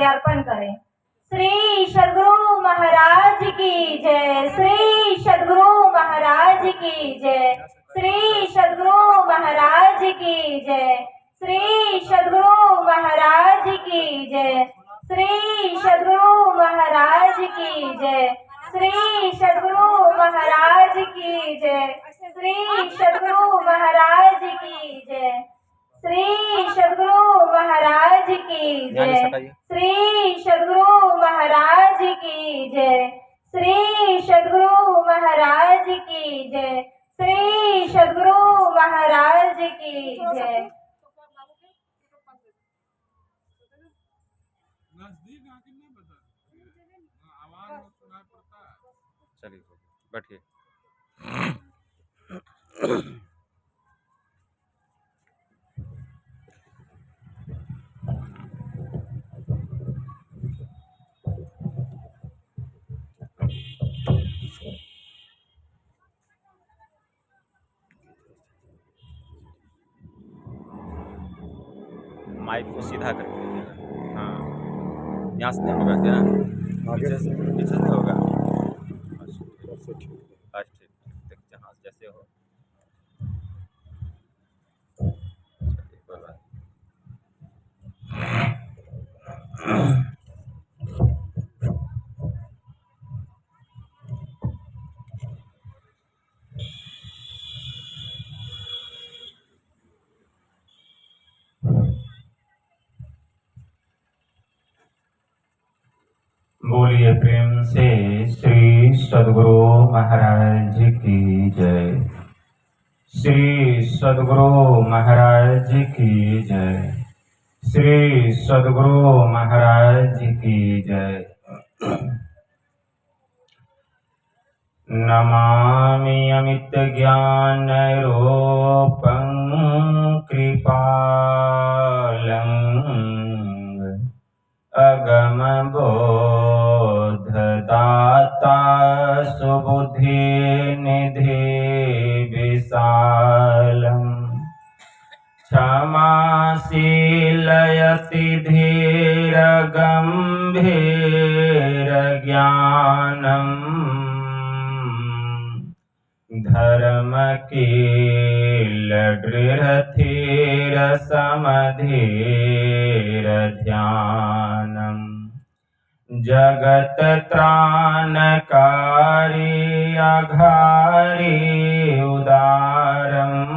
अर्पण करें। श्री सद्गुरु महाराज की जय। श्री सद्गुरु महाराज की जय। श्री सद्गुरु महाराज की जय। श्री सद्गुरु महाराज की जय। श्री सद्गुरु महाराज की जय। श्री सद्गुरु महाराज की जय। श्री सद्गुरु महाराज की जय। श्री सद्गुरु महाराज की जय। श्री सद्गुरु महाराज की जय। श्री सद्गुरु महाराज की जय। श्री सद्गुरु महाराज की जय। चलिए बैठिए। माइक को सीधा करके दीजिएगा। हाँ, यहाँ से नहीं होगा क्या? पीछे से होगा। बस ठीक, देख जहाँ जैसे हो। चलिए कोई बात। बोलिए प्रेम से श्री सद्गुरु महाराज की जय। श्री सद्गुरु महाराज की जय। श्री सद्गुरु महाराज की जय। नमामि अमित ज्ञान रूपं कृपालं अगम बोधदाता सुबुद्धि निधि विशालम् क्षमाशीलयति धीर गंभीर ज्ञानम् धर्मकील दृढ़धीर समधीर ध्यानम् जगत त्राणकारी अघारी उदारम्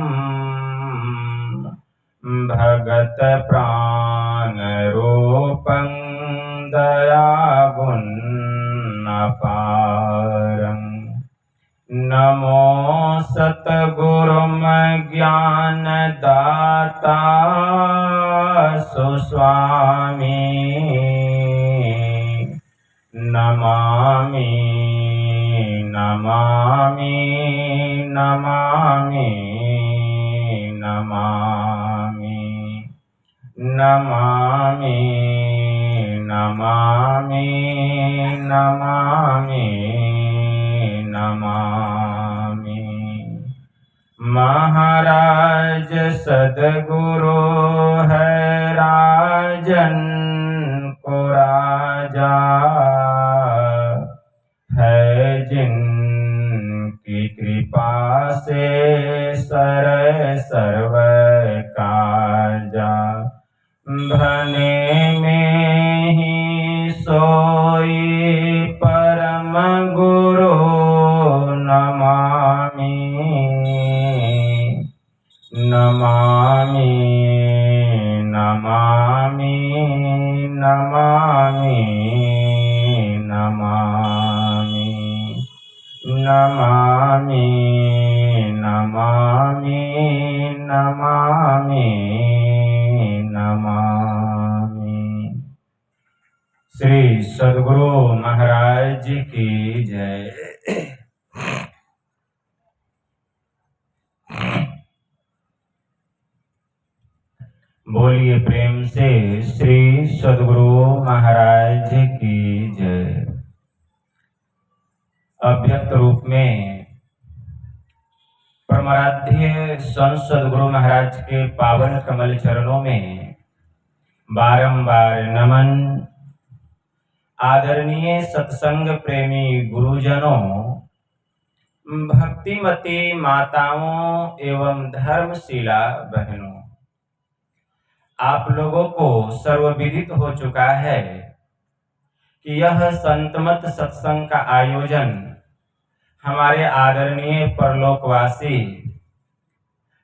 भगत प्राण रूपं दयागुणपारम् नमो सतगुरुम ज्ञान दाता सुस्वामी नमामि नमामि नमामि नमामि नमामि नमामि नमामि नमामि। महाराज सद्गुरु है राजन को राजा है जिनकी कृपा से सर्व काजा भने में ही सोई परम गुरु नमामि नमामि नमामि नमामि नमामि नमामि नमामि नमामि नमामि। श्री सद्गुरु महाराज की जय। बोलिए प्रेम से श्री सद्गुरु महाराज की जय। अव्यक्त रूप में परमाराध्य संत सद्गुरु महाराज के पावन कमल चरणों में बारंबार नमन आदरणीय सत्संग प्रेमी गुरुजनों, भक्तिमती माताओं एवं धर्मशिला बहनों, आप लोगों को सर्वविदित हो चुका है कि यह संतमत सत्संग का आयोजन हमारे आदरणीय परलोकवासी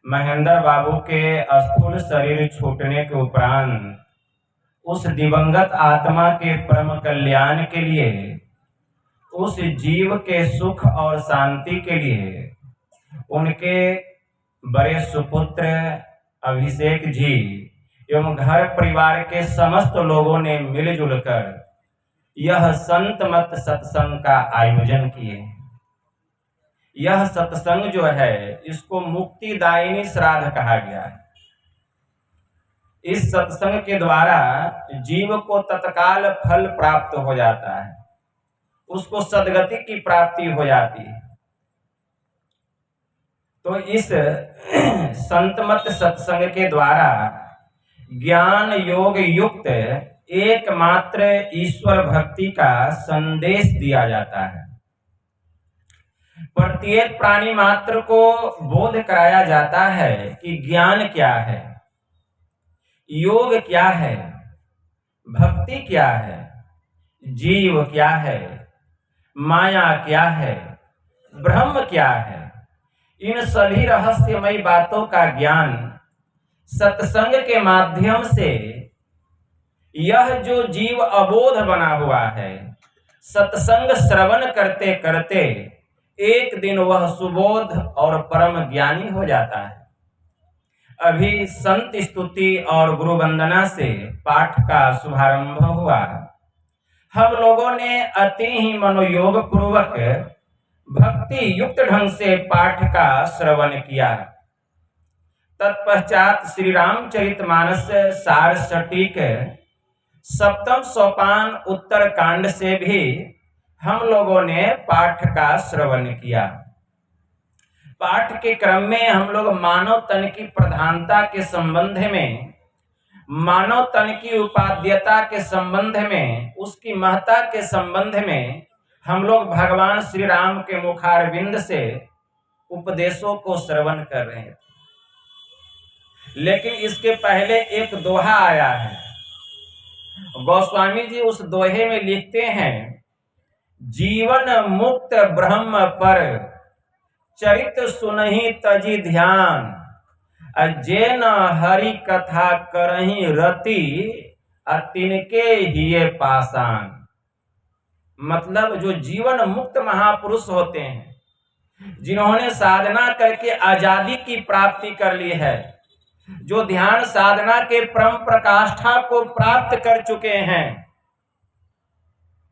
महेंद्र बाबू के स्थूल शरीर छूटने के उपरांत उस दिवंगत आत्मा के परम कल्याण के लिए, उस जीव के सुख और शांति के लिए उनके बड़े सुपुत्र अभिषेक जी एवं घर परिवार के समस्त लोगों ने मिलजुल कर यह संतमत सत्संग का आयोजन किए। यह सत्संग जो है इसको मुक्तिदायिनी श्राद्ध कहा गया है। इस सत्संग के द्वारा जीव को तत्काल फल प्राप्त हो जाता है, उसको सद्गति की प्राप्ति हो जाती है। तो इस संतमत सत्संग के द्वारा ज्ञान योग युक्त एकमात्र ईश्वर भक्ति का संदेश दिया जाता है। प्रत्येक प्राणी मात्र को बोध कराया जाता है कि ज्ञान क्या है, योग क्या है, भक्ति क्या है, जीव क्या है, माया क्या है, ब्रह्म क्या है। इन सभी रहस्यमयी बातों का ज्ञान सत्संग के माध्यम से यह जो जीव अबोध बना हुआ है, सत्संग श्रवण करते करते एक दिन वह सुबोध और परम ज्ञानी हो जाता है। अभी संत स्तुति और गुरु वंदना से पाठ का शुभारंभ हुआ। हम लोगों ने अति ही मनोयोग पूर्वक भक्ति युक्त ढंग से पाठ का श्रवण किया। तत्पश्चात श्री रामचरितमानस सार सटीक सप्तम सोपान उत्तर कांड से भी हम लोगों ने पाठ का श्रवण किया। पाठ के क्रम में हम लोग मानव तन की प्रधानता के संबंध में, मानव तन की उपाध्यता के संबंध में, उसकी महत्ता के संबंध में हम लोग भगवान श्री राम के मुखारविंद से उपदेशों को श्रवण कर रहे थे। लेकिन इसके पहले एक दोहा आया है। गोस्वामी जी उस दोहे में लिखते हैं, जीवन मुक्त ब्रह्म पर चरित सुनहि तजी ध्यान, जेन हरि कथा करहि रति तिनके हिये पाषाण। मतलब जो जीवन मुक्त महापुरुष होते हैं, जिन्होंने साधना करके आजादी की प्राप्ति कर ली है, जो ध्यान साधना के परम प्रकाष्ठा को प्राप्त कर चुके हैं,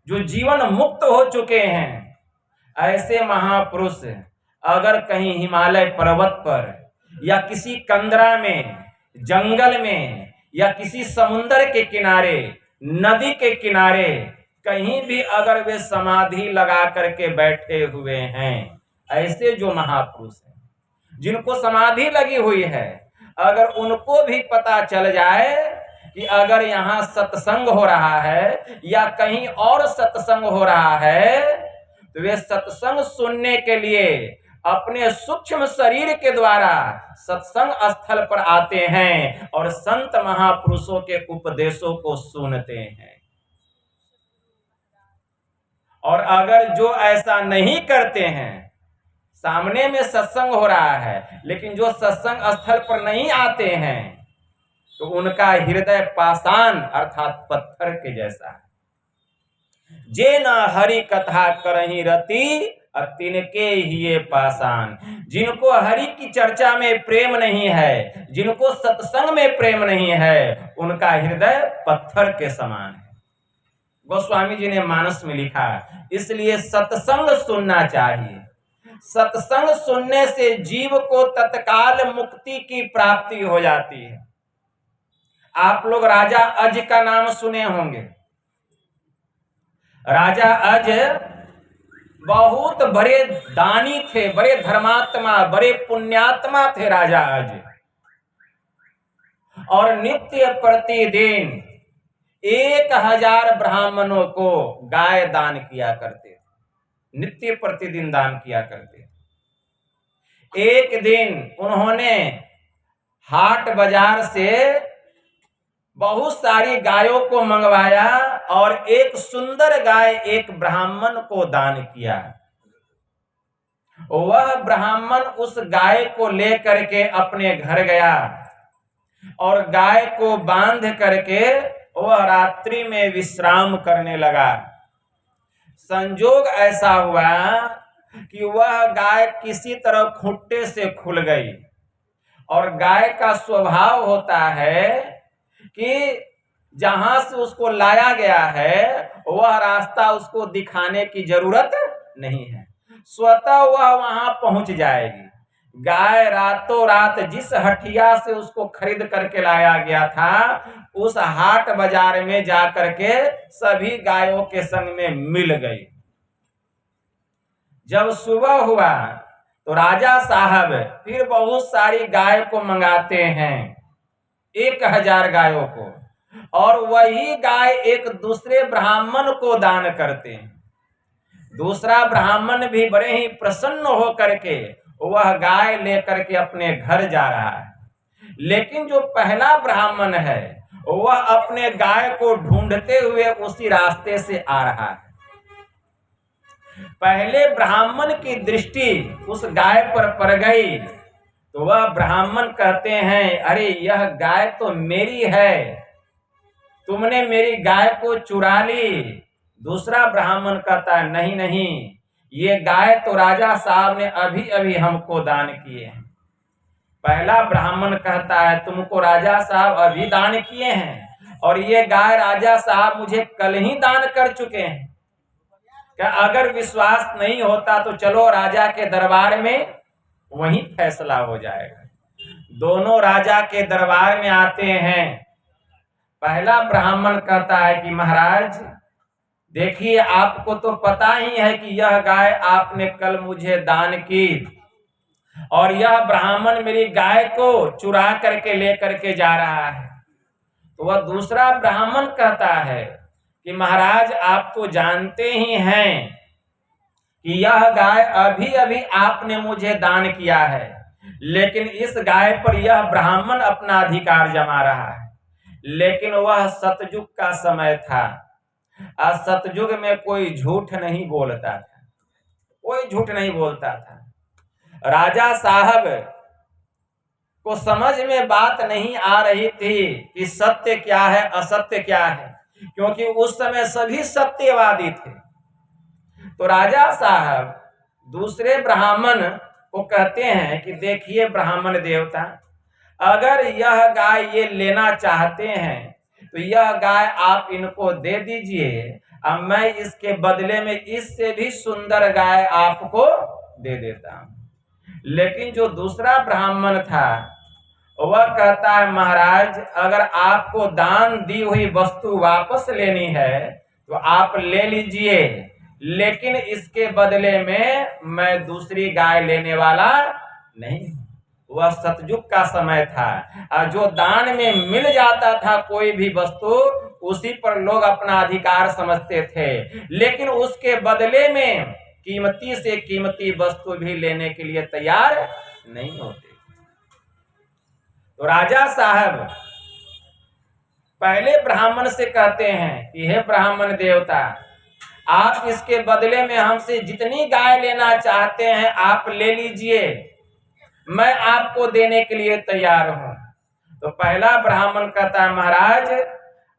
जो जीवन मुक्त हो चुके हैं, ऐसे महापुरुष अगर कहीं हिमालय पर्वत पर या किसी कंदरा में, जंगल में या किसी समुद्र के किनारे, नदी के किनारे कहीं भी अगर वे समाधि लगा करके बैठे हुए हैं, ऐसे जो महापुरुष हैं जिनको समाधि लगी हुई है, अगर उनको भी पता चल जाए कि अगर यहाँ सत्संग हो रहा है या कहीं और सत्संग हो रहा है, तो वे सत्संग सुनने के लिए अपने सूक्ष्म शरीर के द्वारा सत्संग स्थल पर आते हैं और संत महापुरुषों के उपदेशों को सुनते हैं। और अगर जो ऐसा नहीं करते हैं, सामने में सत्संग हो रहा है लेकिन जो सत्संग स्थल पर नहीं आते हैं, तो उनका हृदय पाषाण अर्थात पत्थर के जैसा है। जे न हरि कथा करहि रति तिनके हिये पाषाण। जिनको हरि की चर्चा में प्रेम नहीं है, जिनको सत्संग में प्रेम नहीं है, उनका हृदय पत्थर के समान है। गोस्वामी जी ने मानस में लिखा, इसलिए सत्संग सुनना चाहिए। सत्संग सुनने से जीव को तत्काल मुक्ति की प्राप्ति हो जाती है। आप लोग राजा अज का नाम सुने होंगे। राजा अज बहुत बड़े दानी थे, बड़े धर्मात्मा, बड़े पुण्यात्मा थे राजा अज। और नित्य प्रतिदिन 1000 ब्राह्मणों को गाय दान किया करते थे, नित्य प्रतिदिन दान किया करते थे। एक दिन उन्होंने हाट बाजार से बहुत सारी गायों को मंगवाया और एक सुंदर गाय एक ब्राह्मण को दान किया। वह ब्राह्मण उस गाय को लेकर के अपने घर गया और गाय को बांध करके वह रात्रि में विश्राम करने लगा। संजोग ऐसा हुआ कि वह गाय किसी तरह खूंटे से खुल गई और गाय का स्वभाव होता है कि जहां से उसको लाया गया है वह रास्ता उसको दिखाने की जरूरत नहीं है, स्वतः वह वहां पहुंच जाएगी। गाय रातों रात जिस हटिया से उसको खरीद करके लाया गया था उस हाट बाजार में जाकर के सभी गायों के संग में मिल गई। जब सुबह हुआ तो राजा साहब फिर बहुत सारी गाय को मंगाते हैं, 1000 गायों को, और वही गाय एक दूसरे ब्राह्मण को दान करते हैं। दूसरा ब्राह्मण भी बड़े ही प्रसन्न होकर के वह गाय लेकर के अपने घर जा रहा है, लेकिन जो पहला ब्राह्मण है वह अपने गाय को ढूंढते हुए उसी रास्ते से आ रहा है। पहले ब्राह्मण की दृष्टि उस गाय पर पड़ गई तो वह ब्राह्मण कहते हैं, अरे यह गाय तो मेरी है, तुमने मेरी गाय को चुरा ली। दूसरा ब्राह्मण कहता है, नहीं नहीं, ये गाय तो राजा साहब ने अभी अभी हमको दान किए हैं। पहला ब्राह्मण कहता है, तुमको राजा साहब अभी दान किए हैं और ये गाय राजा साहब मुझे कल ही दान कर चुके हैं। क्या अगर विश्वास नहीं होता तो चलो राजा के दरबार में, वहीं फैसला हो जाएगा। दोनों राजा के दरबार में आते हैं। पहला ब्राह्मण कहता है कि महाराज देखिए, आपको तो पता ही है कि यह गाय आपने कल मुझे दान की और यह ब्राह्मण मेरी गाय को चुरा करके लेकर के जा रहा है। तो वह दूसरा ब्राह्मण कहता है कि महाराज आप तो जानते ही हैं कि यह गाय अभी अभी आपने मुझे दान किया है, लेकिन इस गाय पर यह ब्राह्मण अपना अधिकार जमा रहा है। लेकिन वह सतयुग का समय था और सतयुग में कोई झूठ नहीं बोलता था, कोई झूठ नहीं बोलता था। राजा साहब को समझ में बात नहीं आ रही थी कि सत्य क्या है असत्य क्या है, क्योंकि उस समय सभी सत्यवादी थे। तो राजा साहब दूसरे ब्राह्मण को कहते हैं कि देखिए ब्राह्मण देवता, अगर यह गाय ये लेना चाहते हैं तो यह गाय आप इनको दे दीजिए, अब मैं इसके बदले में इससे भी सुंदर गाय आपको दे देता हूं। लेकिन जो दूसरा ब्राह्मण था वह कहता है, महाराज अगर आपको दान दी हुई वस्तु वापस लेनी है तो आप ले लीजिए, लेकिन इसके बदले में मैं दूसरी गाय लेने वाला नहीं। वह सतयुग का समय था और जो दान में मिल जाता था कोई भी वस्तु, उसी पर लोग अपना अधिकार समझते थे, लेकिन उसके बदले में कीमती से कीमती वस्तु भी लेने के लिए तैयार नहीं होते। तो राजा साहब पहले ब्राह्मण से कहते हैं कि हे ब्राह्मण देवता, आप इसके बदले में हमसे जितनी गाय लेना चाहते हैं आप ले लीजिए, मैं आपको देने के लिए तैयार हूं। तो पहला ब्राह्मण कहता है, महाराज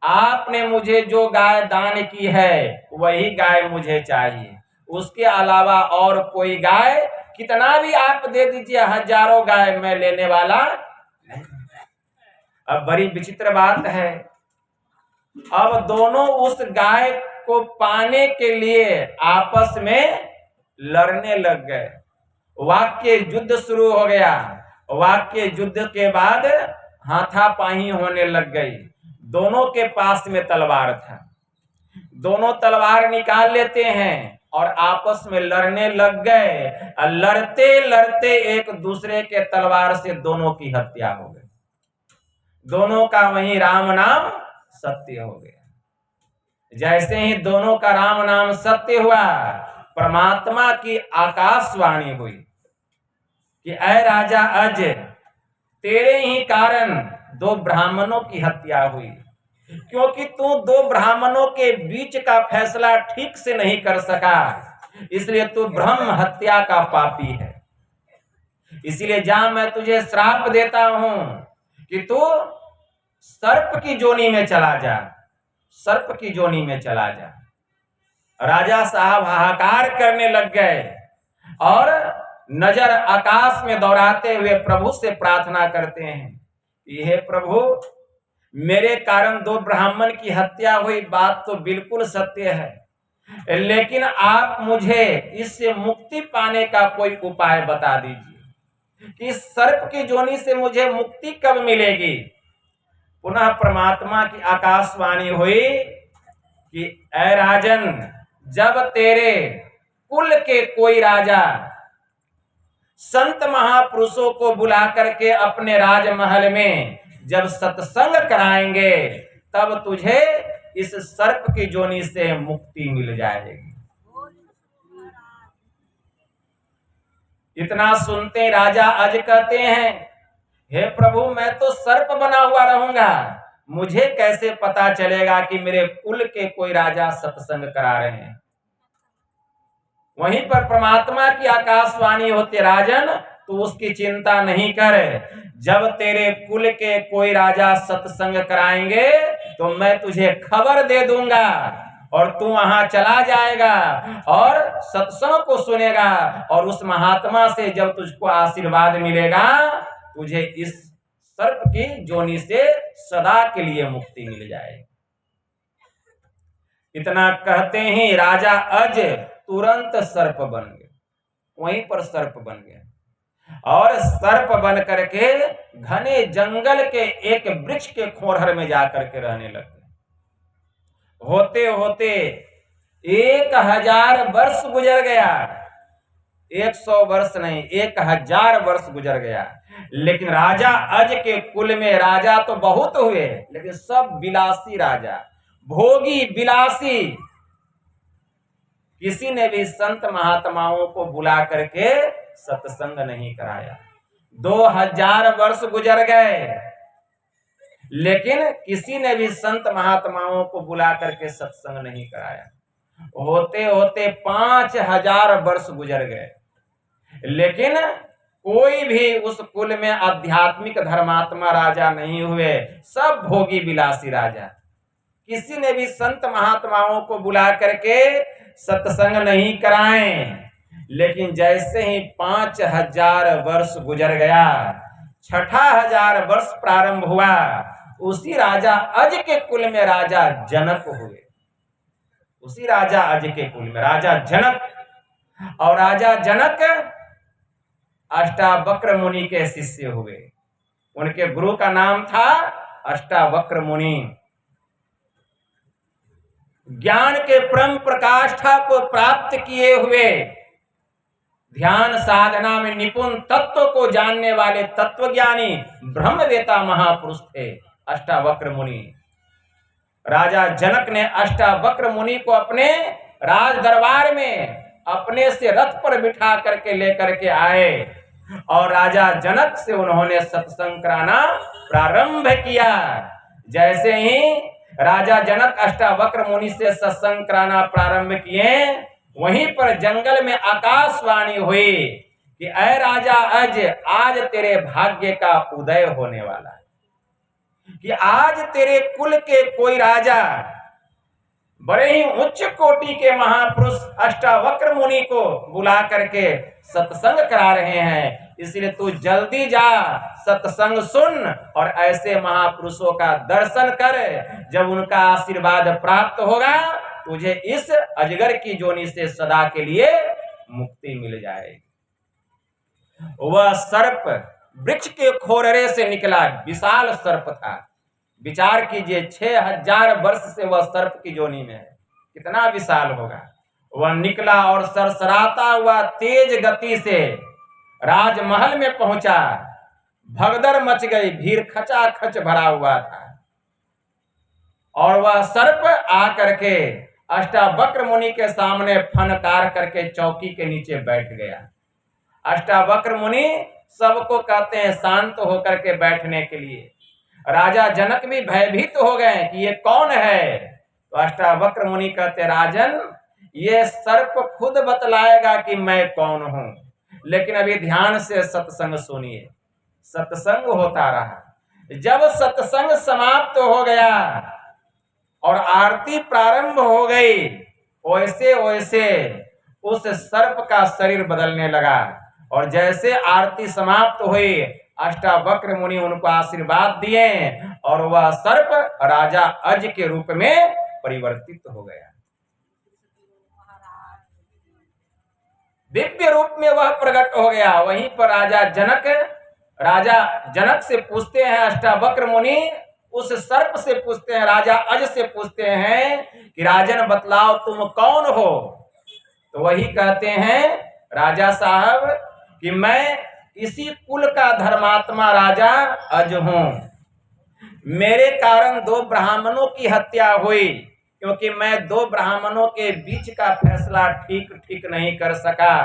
आपने मुझे जो गाय दान की है वही गाय मुझे चाहिए, उसके अलावा और कोई गाय कितना भी आप दे दीजिए, हजारों गाय मैं लेने वाला नहीं। अब बड़ी विचित्र बात है, अब दोनों उस गाय को पाने के लिए आपस में लड़ने लग गए। वाक्य युद्ध शुरू हो गया। वाक्य युद्ध के बाद हाथापाई होने लग गई। दोनों के पास में तलवार था, दोनों तलवार निकाल लेते हैं और आपस में लड़ने लग गए। लड़ते लड़ते एक दूसरे के तलवार से दोनों की हत्या हो गई। दोनों का वहीं राम नाम सत्य हो गया। जैसे ही दोनों का राम नाम सत्य हुआ, परमात्मा की आकाशवाणी हुई कि ऐ राजा अज, तेरे ही कारण 2 ब्राह्मणों की हत्या हुई, क्योंकि तू 2 ब्राह्मणों के बीच का फैसला ठीक से नहीं कर सका, इसलिए तू ब्रह्म हत्या का पापी है। इसलिए जा, मैं तुझे श्राप देता हूं कि तू सर्प की जोनी में चला जा, सर्प की जोनी में चला जा। राजा साहब हाहाकार करने लग गए और नजर आकाश में दौड़ाते हुए प्रभु से प्रार्थना करते हैं, हे प्रभु, मेरे कारण 2 ब्राह्मण की हत्या हुई, बात तो बिल्कुल सत्य है, लेकिन आप मुझे इससे मुक्ति पाने का कोई उपाय बता दीजिए कि इस सर्प की जोनी से मुझे मुक्ति कब मिलेगी। पुनः परमात्मा की आकाशवाणी हुई कि ऐ राजन, जब तेरे कुल के कोई राजा संत महापुरुषों को बुला करके अपने राजमहल में जब सत्संग कराएंगे, तब तुझे इस सर्प की जोनी से मुक्ति मिल जाएगी। इतना सुनते राजा अज कहते हैं, हे प्रभु, मैं तो सर्प बना हुआ रहूंगा, मुझे कैसे पता चलेगा कि मेरे कुल के कोई राजा सत्संग करा रहे हैं। वहीं पर परमात्मा की आकाशवाणी होती, राजन, तू उसकी चिंता नहीं कर, जब तेरे कुल के कोई राजा सत्संग कराएंगे तो मैं तुझे खबर दे दूंगा और तू वहां चला जाएगा और सत्संग को सुनेगा, और उस महात्मा से जब तुझको आशीर्वाद मिलेगा, तुझे इस सर्प की जोनी से सदा के लिए मुक्ति मिल जाएगी। इतना कहते ही राजा अज तुरंत सर्प बन गए, वहीं पर सर्प बन गए और सर्प बन करके घने जंगल के एक वृक्ष के खोरहर में जाकर के रहने लगे। होते होते 1000 वर्ष गुजर गया, 100 वर्ष नहीं, 1000 वर्ष गुजर गया। लेकिन राजा अज के कुल में राजा तो बहुत हुए, लेकिन सब विलासी राजा, भोगी विलासी। किसी ने भी संत महात्माओं को बुला करके सत्संग नहीं कराया। 2000 वर्ष गुजर गए, लेकिन किसी ने भी संत महात्माओं को बुला करके सत्संग नहीं कराया। होते होते 5000 वर्ष गुजर गए, लेकिन कोई भी उस कुल में आध्यात्मिक धर्मात्मा राजा नहीं हुए, सब भोगी विलासी राजा। किसी ने भी संत महात्माओं को बुला करके सत्संग नहीं कराए। लेकिन जैसे ही 5000 वर्ष गुजर गया, 6000 वर्ष प्रारंभ हुआ, उसी राजा अज के कुल में राजा जनक हुए। उसी राजा अज के कुल में राजा जनक, और राजा जनक अष्टावक्र मुनि के शिष्य हुए। उनके गुरु का नाम था अष्टावक्र मुनि। ज्ञान के परम प्रकाष्ठा को प्राप्त किए हुए, ध्यान साधना में निपुण, तत्व को जानने वाले तत्वज्ञानी ब्रह्मवेता महापुरुष थे अष्टावक्र मुनि। राजा जनक ने अष्टावक्र मुनि को अपने राज दरबार में अपने से रथ पर बिठा करके लेकर के आए, और राजा जनक से उन्होंने सत्संग कराना प्रारंभ किया। जैसे ही राजा जनक अष्टावक्र मुनि से सत्संग कराना प्रारंभ किए, वहीं पर जंगल में आकाशवाणी हुई कि ऐ राजा अज, आज तेरे भाग्य का उदय होने वाला है, कि आज तेरे कुल के कोई राजा, बड़े ही उच्च कोटि के महापुरुष अष्टावक्र मुनि को बुला करके सत्संग करा रहे हैं। इसलिए तू जल्दी जा, सत्संग सुन और ऐसे महापुरुषों का दर्शन कर। जब उनका आशीर्वाद प्राप्त होगा, तुझे इस अजगर की जोनी से सदा के लिए मुक्ति मिल जाएगी। वह सर्प वृक्ष के खोररे से निकला, विशाल सर्प था। विचार कीजिए, 6000 वर्ष से वह सर्प की जोनी में है, कितना विशाल होगा। वह निकला और सरसराता हुआ तेज गति से राजमहल में पहुंचा। भगदड़ मच गई, भीड़ खचाखच भरा हुआ था। और वह सर्प आकर के अष्टावक्र मुनि के सामने फनकार करके चौकी के नीचे बैठ गया। अष्टावक्र मुनि सबको कहते हैं शांत होकर के बैठने के लिए। राजा जनक भी भयभीत हो गए कि ये कौन है। तो अष्टावक्र मुनि कहते, राजन ये सर्प खुद बतलाएगा कि मैं कौन हूं, लेकिन अभी ध्यान से सत्संग सुनिए। सत्संग होता रहा। जब सत्संग समाप्त हो गया और आरती प्रारंभ हो गई, वैसे वैसे उस सर्प का शरीर बदलने लगा। और जैसे आरती समाप्त हुई, अष्टावक्र मुनि उनको आशीर्वाद दिए और वह सर्प राजा अज के रूप में परिवर्तित हो गया। दिव्य रूप में वह प्रकट हो गया। वहीं पर राजा जनक से पूछते हैं अष्टावक्र मुनि, उस सर्प से पूछते हैं, राजा अज से पूछते हैं कि राजन बतलाओ तुम कौन हो। तो वही कहते हैं राजा साहब कि मैं इसी कुल का धर्मात्मा राजा अज हूं। मेरे कारण 2 ब्राह्मणों की हत्या हुई, क्योंकि मैं 2 ब्राह्मणों के बीच का फैसला ठीक नहीं कर सका,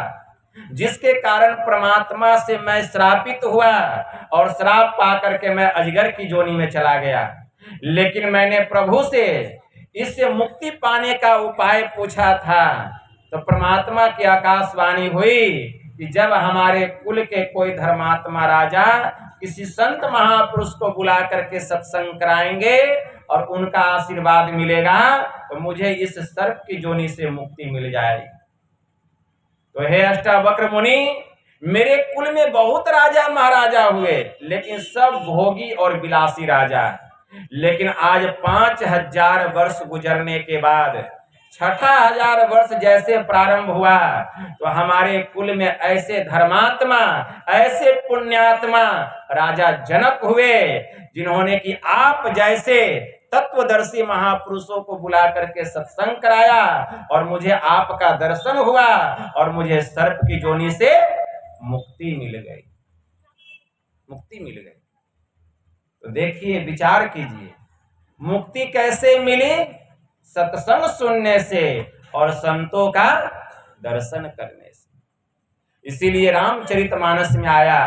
जिसके कारण परमात्मा से मैं श्रापित हुआ और श्राप पाकर के मैं अजगर की जोनी में चला गया। लेकिन मैंने प्रभु से इससे मुक्ति पाने का उपाय पूछा था, तो परमात्मा की आकाशवाणी हुई कि जब हमारे कुल के कोई धर्मात्मा राजा किसी संत महापुरुष को बुला करके सत्संग कराएंगे और उनका आशीर्वाद मिलेगा, तो मुझे इस सर्प की जोनी से मुक्ति मिल जाएगी। तो हे अष्टावक्र मुनि, मेरे कुल में बहुत राजा महाराजा हुए, लेकिन सब भोगी और विलासी राजा। लेकिन आज 5000 वर्ष गुजरने के बाद 6000 वर्ष जैसे प्रारंभ हुआ, तो हमारे कुल में ऐसे धर्मात्मा, ऐसे पुण्यात्मा राजा जनक हुए, जिन्होंने कि आप जैसे तत्वदर्शी महापुरुषों को बुला करके सत्संग कराया और मुझे आपका दर्शन हुआ और मुझे सर्प की जोनी से मुक्ति मिल गई। तो देखिए, विचार कीजिए, मुक्ति कैसे मिली? सत्संग सुनने से और संतों का दर्शन करने से। इसीलिए रामचरितमानस में आया,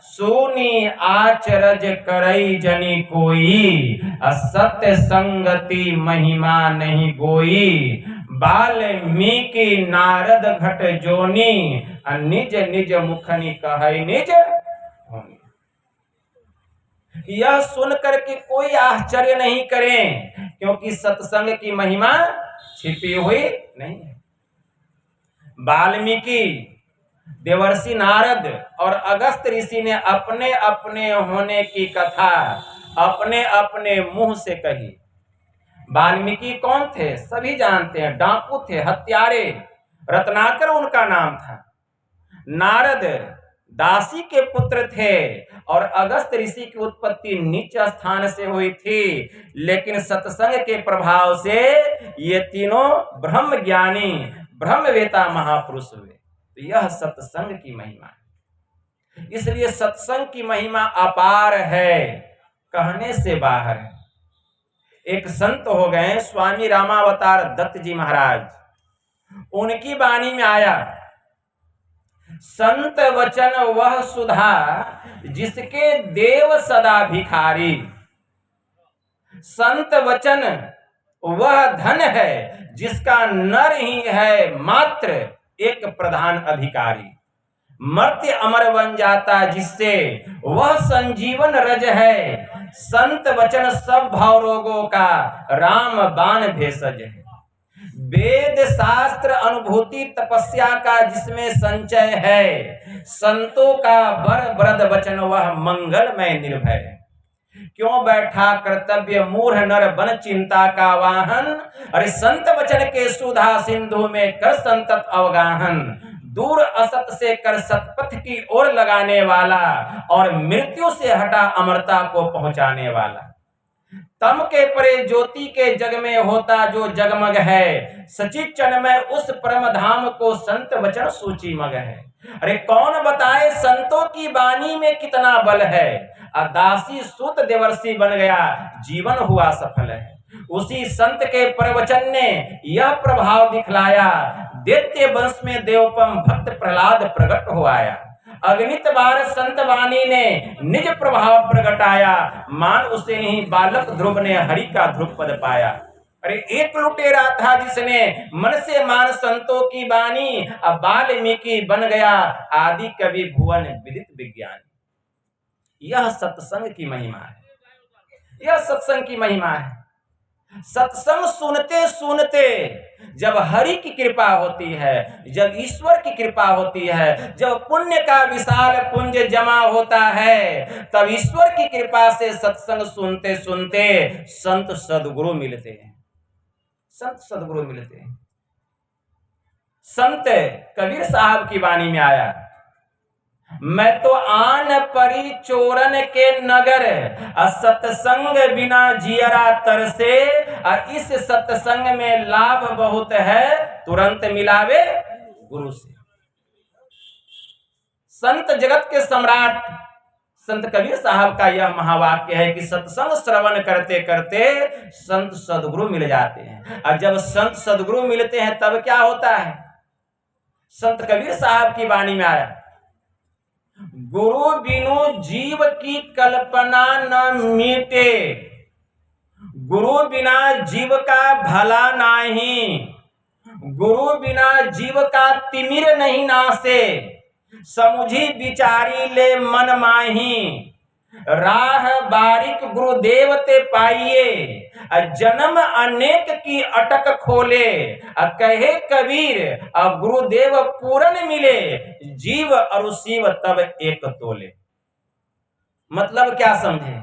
सोनी आचरज करई जनी कोई, असत्य संगति महिमा नहीं गोई, वाल्मीकि नारद घट जोनी, निज निज मुखनि कहै निज होनी। यह सुनकर के कोई आश्चर्य नहीं करें, क्योंकि सत्संग की महिमा छिपी हुई नहीं है। वाल्मीकि, देवर्षि नारद और अगस्त ऋषि ने अपने अपने होने की कथा अपने अपने मुंह से कही। वाल्मीकि कौन थे? सभी जानते हैं, डाकू थे, हत्यारे, रत्नाकर उनका नाम था। नारद दासी के पुत्र थे और अगस्त ऋषि की उत्पत्ति नीच स्थान से हुई थी, लेकिन सत्संग के प्रभाव से ये तीनों ब्रह्म ज्ञानी, ब्रह्मवेता महापुरुष हुए। तो यह सत्संग की महिमा है। इसलिए सत्संग की महिमा अपार है, कहने से बाहर है। एक संत हो गए स्वामी रामावतार दत्त जी महाराज, उनकी वाणी में आया, संत वचन वह सुधा जिसके देव सदा भिखारी, संत वचन वह धन है जिसका नर ही है मात्र एक प्रधान अधिकारी, मर्त्य अमर बन जाता जिससे वह संजीवन रज है, संत वचन सब भाव रोगों का राम बाण भेषज है, वेद शास्त्र अनुभूति तपस्या का जिसमें संचय है, संतों का बर बरद वचन वह मंगलमय निर्भय है। क्यों बैठा कर्तव्य मूढ़ नर बन चिंता का वाहन, अरे संत वचन के सुधा सिंधु में कर संतत अवगाहन, दूर असत से कर सतपथ की ओर लगाने वाला और मृत्यु से हटा अमरता को पहुंचाने वाला, तम के परे ज्योति के जग में होता जो जगमग है, सचिचन में उस परम धाम को संत वचन सूची मग है। अरे कौन बताए संतों की वाणी में कितना बल है, दासी सुत देवर्षि बन गया जीवन हुआ सफल है। उसी संत के प्रवचन ने यह प्रभाव दिखलाया। दैत्य वंश में देवपम भक्त प्रहलाद प्रकट हो आया। अगणित बार संत वाणी ने निज प्रभाव प्रगटाया। मान उसे ही बालक ध्रुव ने हरि का ध्रुव पद पाया। अरे एक लुटेरा था जिसने मन से मान संतों की बानी, अब वाल्मीकि बन गया आदि कवि भुवन विदित विज्ञानी। यह सत्संग की महिमा है, यह सत्संग की महिमा है। सत्संग सुनते सुनते जब हरि की कृपा होती है, जब ईश्वर की कृपा होती है, जब पुण्य का विशाल पुंज जमा होता है, तब ईश्वर की कृपा से सत्संग सुनते सुनते संत सदगुरु मिलते हैं, संत सदगुरु मिलते हैं। संत कबीर साहब की वाणी में आया, मैं तो आन परी चोरन के नगर, सत्संग बिना जियरा तरसे, इस सत्संग में लाभ बहुत है, तुरंत मिलावे गुरु से। संत जगत के सम्राट संत कबीर साहब का यह महावाक्य है कि सत्संग श्रवण करते करते संत सदगुरु मिल जाते हैं। और जब संत सदगुरु मिलते हैं तब क्या होता है? संत कबीर साहब की वाणी में आया, गुरु बिनु जीव की कल्पना न मीटे, गुरु बिना जीव का भला नाही, गुरु बिना जीव का तिमिर नहीं नासे, समुझी विचारी ले मन माही, राह बारिक गुरुदेव ते पाइये, जन्म अनेक की अटक खोले, कहे कबीर गुरुदेव पूरन मिले, जीव और शिव तब एक तोले। मतलब क्या समझे?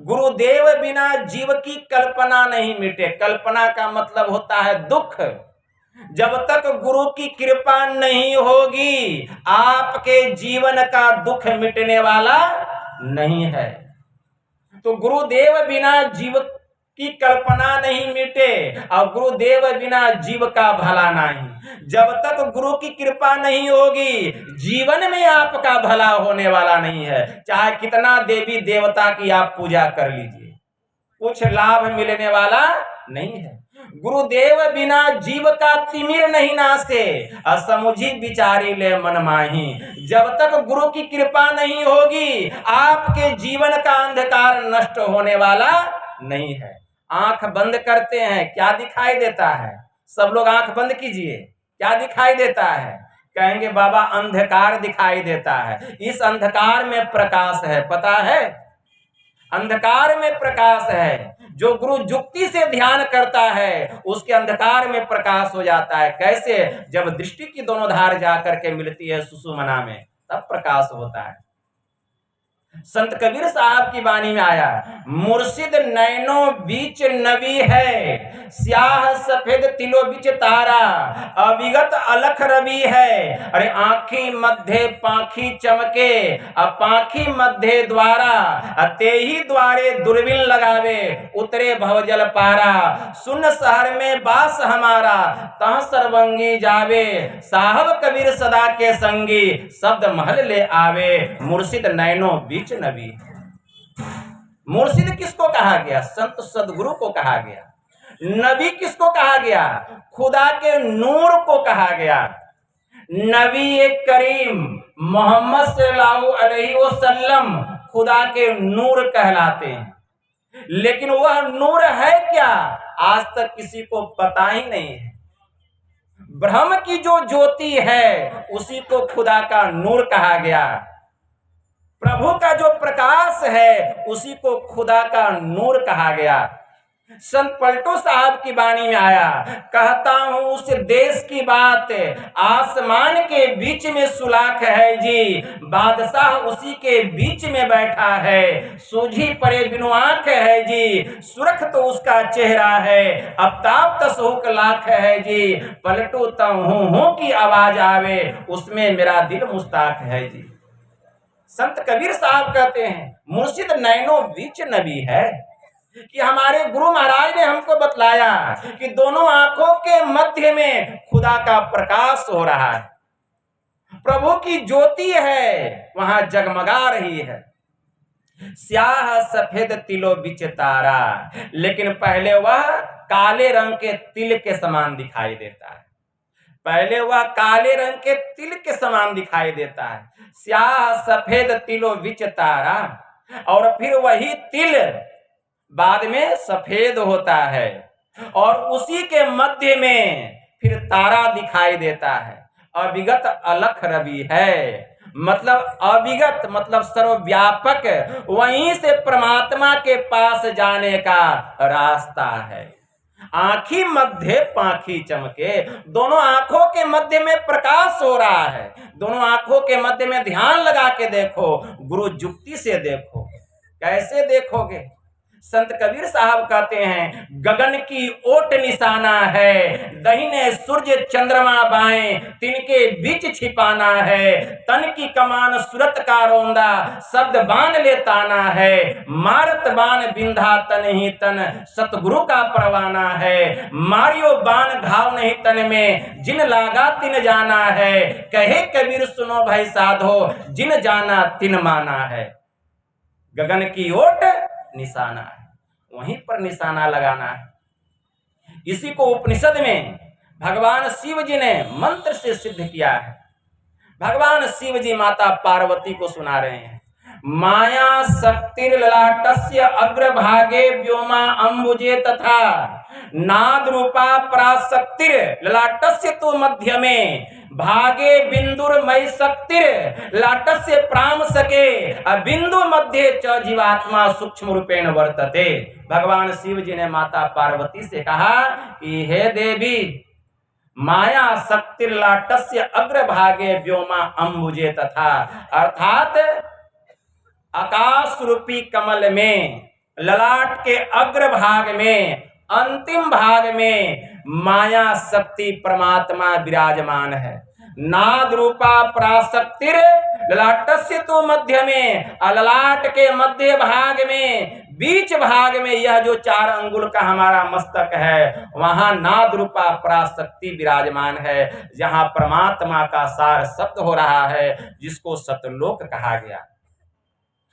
गुरुदेव बिना जीव की कल्पना नहीं मिटे। कल्पना का मतलब होता है दुख। जब तक गुरु की कृपा नहीं होगी आपके जीवन का दुख मिटने वाला नहीं है। तो गुरुदेव बिना जीव की कल्पना नहीं मिटे और गुरुदेव बिना जीव का भला नहीं। जब तक गुरु की कृपा नहीं होगी जीवन में आपका भला होने वाला नहीं है। चाहे कितना देवी देवता की आप पूजा कर लीजिए, कुछ लाभ मिलने वाला नहीं है। गुरुदेव बिना जीव का तिमिर नहीं नासे, असमुझी विचारी ले मन माही। जब तक गुरु की कृपा नहीं होगी आपके जीवन का अंधकार नष्ट होने वाला नहीं है। आंख बंद करते हैं, क्या दिखाई देता है? सब लोग आंख बंद कीजिए, क्या दिखाई देता है? कहेंगे बाबा अंधकार दिखाई देता है। इस अंधकार में प्रकाश है, पता है? अंधकार में प्रकाश है। जो गुरु जुक्ति से ध्यान करता है उसके अंधकार में प्रकाश हो जाता है। कैसे? जब दृष्टि की दोनों धार जाकर के मिलती है सुषुम्ना में, तब प्रकाश होता है। संत कबीर साहब की वाणी में आया, मुर्शिद नैनो बीच नबी है, स्याह सफेद तिलो बीच तारा, अविगत अलख रवि है। अरे आंखी मध्य पाखी चमके, पाखी मध्य द्वारा, ते ही द्वारे दूरबीन लगावे, उतरे भवजल पारा। सुन शहर में बास हमारा, तह सर्वंगी जावे, साहब कबीर सदा के संगी, शब्द महल ले आवे। मुर्शिद नैनो बीच नबी। मुर्शिद किसको कहा गया? संत सदगुरु को कहा गया। नबी किसको कहा गया? खुदा के नूर को कहा गया। नबी करीम मोहम्मद सल्लल्लाहु अलैहि वसल्लम खुदा के नूर कहलाते हैं। लेकिन वह नूर है क्या, आज तक किसी को पता ही नहीं है। ब्रह्म की जो ज्योति है उसी को खुदा का नूर कहा गया। प्रभु का जो प्रकाश है उसी को खुदा का नूर कहा गया। संत पलटू साहब की वाणी में आया, कहता हूं उस देश की बात, आसमान के बीच में सुलाख है जी, बादशाह उसी के बीच में बैठा है, सूझी परे बिनु आंख है जी, सुरख तो उसका चेहरा है, अफ्ताब तसहुक लाख है जी, पलटू तम हूं की आवाज आवे, उसमें मेरा दिल मुस्ताक है जी। संत कबीर साहब कहते हैं मुर्शिद नैनो बीच नबी है, कि हमारे गुरु महाराज ने हमको बतलाया कि दोनों आंखों के मध्य में खुदा का प्रकाश हो रहा है, प्रभु की ज्योति है वहां जगमगा रही है। स्याह सफेद तिलो बिच तारा, लेकिन पहले वह काले रंग के तिल के समान दिखाई देता है। पहले वह काले रंग के तिल के समान दिखाई देता है। स्याह सफेद तिलो बिच तारा, और फिर वही तिल बाद में सफेद होता है और उसी के मध्य में फिर तारा दिखाई देता है। अविगत अलख रवि है, मतलब अविगत मतलब सर्वव्यापक, वहीं से परमात्मा के पास जाने का रास्ता है। आंखी मध्य पाखी चमके, दोनों आंखों के मध्य में प्रकाश हो रहा है। दोनों आंखों के मध्य में ध्यान लगा के देखो, गुरु जुक्ति से देखो। कैसे देखोगे? संत कबीर साहब कहते हैं, गगन की ओट निशाना है, दहिने सूर्य चंद्रमा बाएं, तिनके बीच छिपाना है। तन की कमान सूरत का रौंदा, शब्द बाण ले ताना है। मारत बाण बिंधा तन ही तन, सतगुरु का परवाना है। मारियो बाण घाव नहीं तन में, जिन लागा तिन जाना है। कहे कबीर सुनो भाई साधो, जिन जाना तिन माना है। गगन की ओट निशाना है, वहीं पर निशाना लगाना है। इसी को उपनिषद में भगवान शिव जी ने मंत्र से सिद्ध किया है। भगवान शिव जी माता पार्वती को सुना रहे हैं, माया शक्तिर ललाटस्य अग्रभागे व्योमा अंबुजे तथा नाद रूपा पराशक्तिर ललाटस्य तो मध्य में भागे बिंदुर्मय शक्तिर लाटस्य प्राम सके बिंदु मध्य च जीवात्मा सूक्ष्म रूपेण वर्तते। भगवान शिव जी ने माता पार्वती से कहा कि हे देवी, माया शक्तिर लाटस्य अग्रभागे व्योमा अंबुजे तथा, अर्थात आकाश रूपी कमल में ललाट के अग्रभाग में अंतिम भाग में माया शक्ति परमात्मा विराजमान है। नाद रूपा पराशक्तिर ललाटस्य तो मध्य में, ललाट के मध्य भाग में बीच भाग में यह जो 4 अंगुल का हमारा मस्तक है, वहां नाद रूपा पराशक्ति विराजमान है, जहां परमात्मा का सार शब्द हो रहा है, जिसको सतलोक कहा गया।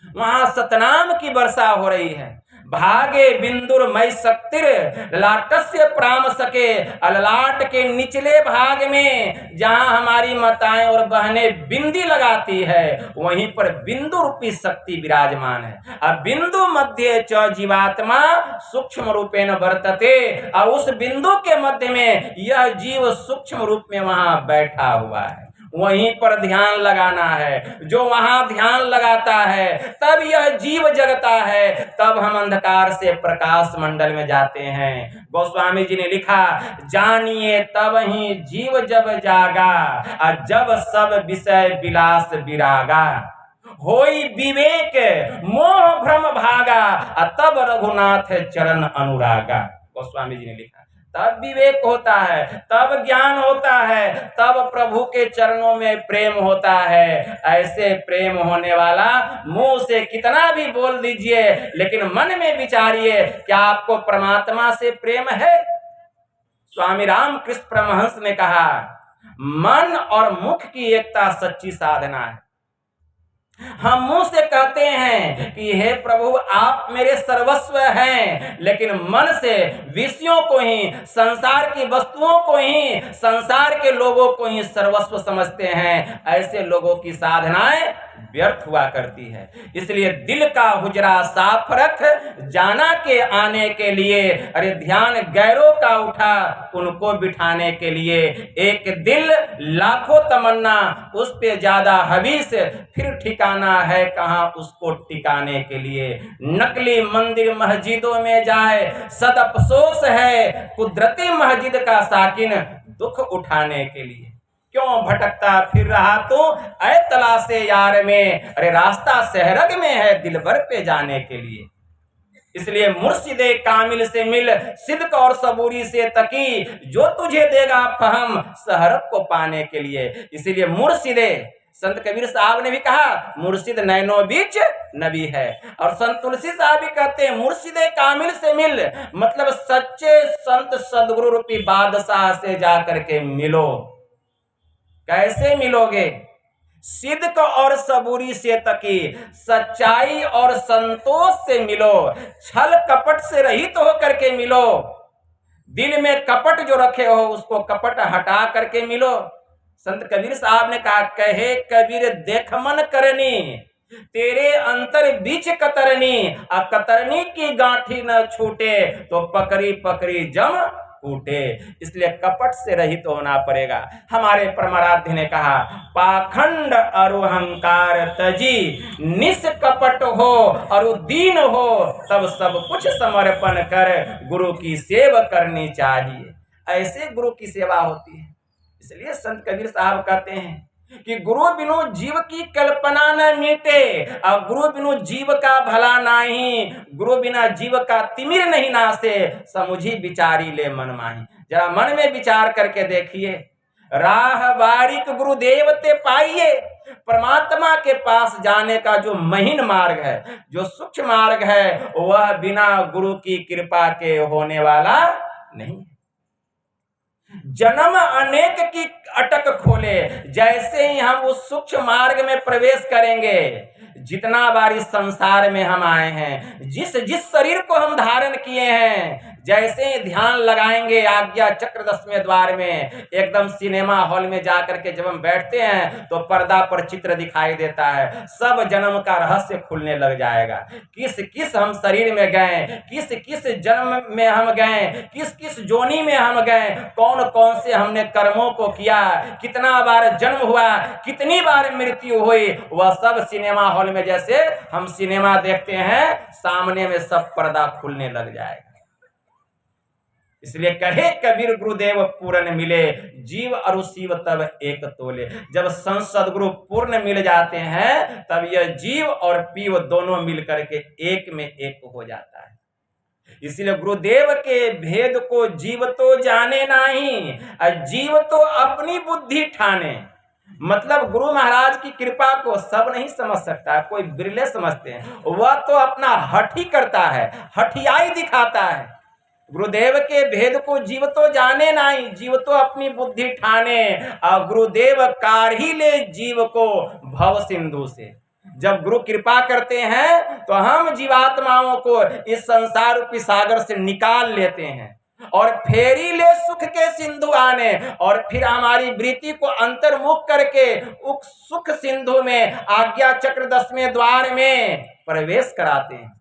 वहां सतनाम की वर्षा हो रही है। भागे बिंदुर्मय शक्तिर ललाटस्य प्राम सके, ललाट के निचले भाग में जहां हमारी माताएं और बहनें बिंदी लगाती है, वहीं पर बिंदु रूपी शक्ति विराजमान है। अब बिंदु मध्य च जीवात्मा सूक्ष्म रूपेण वर्तते, और उस बिंदु के मध्य में यह जीव सूक्ष्म रूप में वहां बैठा हुआ है। वहीं पर ध्यान लगाना है। जो वहां ध्यान लगाता है तब यह जीव जगता है, तब हम अंधकार से प्रकाश मंडल में जाते हैं। गोस्वामी जी ने लिखा, जानिए तब ही जीव जब जागा, जब सब विषय विलास विरागा। होई विवेक मोह भ्रम भागा, तब रघुनाथ चरण अनुरागा। गोस्वामी जी ने लिखा, तब विवेक होता है, तब ज्ञान होता है, तब प्रभु के चरणों में प्रेम होता है। ऐसे प्रेम होने वाला मुंह से कितना भी बोल दीजिए, लेकिन मन में विचारिए, क्या आपको परमात्मा से प्रेम है? स्वामी रामकृष्ण परमहंस ने कहा, मन और मुख की एकता सच्ची साधना है। हम मुंह से कहते हैं कि हे प्रभु आप मेरे सर्वस्व हैं, लेकिन मन से विषयों को ही, संसार की वस्तुओं को ही, संसार के लोगों को ही सर्वस्व समझते हैं। ऐसे लोगों की साधनाएं व्यर्थ हुआ करती है। इसलिए दिल का हुजरा साफ रख, जाना के आने के लिए, अरे ध्यान गैरों का उठा उनको बिठाने के लिए। एक दिल लाखों तमन्ना, उस पे ज्यादा हवीस, फिर ठिकाना है कहाँ उसको टिकाने के लिए। नकली मंदिर मस्जिदों में जाए सद अफसोस है, कुदरती मस्जिद का साकिन दुख उठाने के लिए। क्यों भटकता फिर रहा तू ऐ तलाशे यार में, अरे रास्ता सहरग में है दिलबर पे जाने के लिए। इसलिए मुर्शिदे कामिल से मिल, सिद्क और सबूरी से तकी, जो तुझे देगा फहम सहरग को पाने के लिए। इसलिए मुर्शिदे, संत कबीर साहब ने भी कहा, मुर्शिद नैनो बीच नबी है। और संत तुलसी साहब भी कहते हैं, मुर्शिदे कामिल से मिल, मतलब सच्चे संत सदगुरु रूपी बादशाह से जाकर के मिलो। कैसे मिलोगे? सिद्क और सबूरी से तकी, सच्चाई और संतोष से मिलो, छल कपट से रहित होकर के मिलो। दिल में कपट जो रखे हो उसको कपट हटा करके मिलो। संत कबीर साहब ने कहा, कहे कबीर देख मन करनी, तेरे अंतर बीच कतरनी, कतरनी की गांठी न छूटे, तो पकड़ी पकड़ी जम फूटे। इसलिए कपट से रहित होना पड़ेगा। हमारे परमाराध्य ने कहा, पाखंड अरुहंकार तजी, निष्कपट हो और दीन हो, तब सब कुछ समर्पण कर गुरु की सेवा करनी चाहिए। ऐसे गुरु की सेवा होती है। इसलिए संत कबीर साहब कहते हैं कि गुरु बिनु जीव की कल्पना न मिटे, और गुरु बिनु जीव का भला नाही, गुरु बिना जीव का तिमिर नहीं नासे, समुझी विचारी ले मन माही। जरा मन में विचार करके देखिए, राह बारिक गुरुदेव ते पाइए। परमात्मा के पास जाने का जो महीन मार्ग है, जो सूक्ष्म मार्ग है, वह बिना गुरु की कृपा के होने वाला नहीं। जन्म अनेक की अटक खोले, जैसे ही हम उस सूक्ष्म मार्ग में प्रवेश करेंगे, जितना बार इस संसार में हम आए हैं, जिस जिस शरीर को हम धारण किए हैं, जैसे ही ध्यान लगाएंगे आज्ञा चक्र 10वें द्वार में, एकदम सिनेमा हॉल में जाकर के जब हम बैठते हैं तो पर्दा पर चित्र दिखाई देता है, सब जन्म का रहस्य खुलने लग जाएगा। किस किस हम शरीर में गए, किस किस जन्म में हम गए, किस किस जोनी में हम गए, कौन कौन से हमने कर्मों को किया, कितना बार जन्म हुआ, कितनी बार मृत्यु हुई, वह सब सिनेमा हॉल में जैसे हम सिनेमा देखते हैं, सामने में सब पर्दा खुलने लग जाएगा। इसलिए कहे कबीर गुरुदेव पूर्ण मिले, जीव और शिव तब एक तोले। जब संत सदगुरु पूर्ण मिल जाते हैं, तब यह जीव और पीव दोनों मिल करके एक में एक हो जाता है। इसलिए गुरुदेव के भेद को जीव तो जाने नहीं, जीव तो अपनी बुद्धि ठाने। मतलब गुरु महाराज की कृपा को सब नहीं समझ सकता, कोई बिरले समझते हैं। वह तो अपना हठ ही करता है, हठियाई दिखाता है। गुरुदेव के भेद को जीव तो जाने नहीं, जीव तो अपनी बुद्धि ठाने, और गुरुदेव कार ही ले जीव को भव सिंधु से। जब गुरु कृपा करते हैं तो हम जीवात्माओं को इस संसार रूपी सागर से निकाल लेते हैं, और फेरी ले सुख के सिंधु आने, और फिर हमारी वृत्ति को अंतर्मुख करके उस सुख सिंधु में आज्ञा चक्र 10वें द्वार में प्रवेश कराते हैं।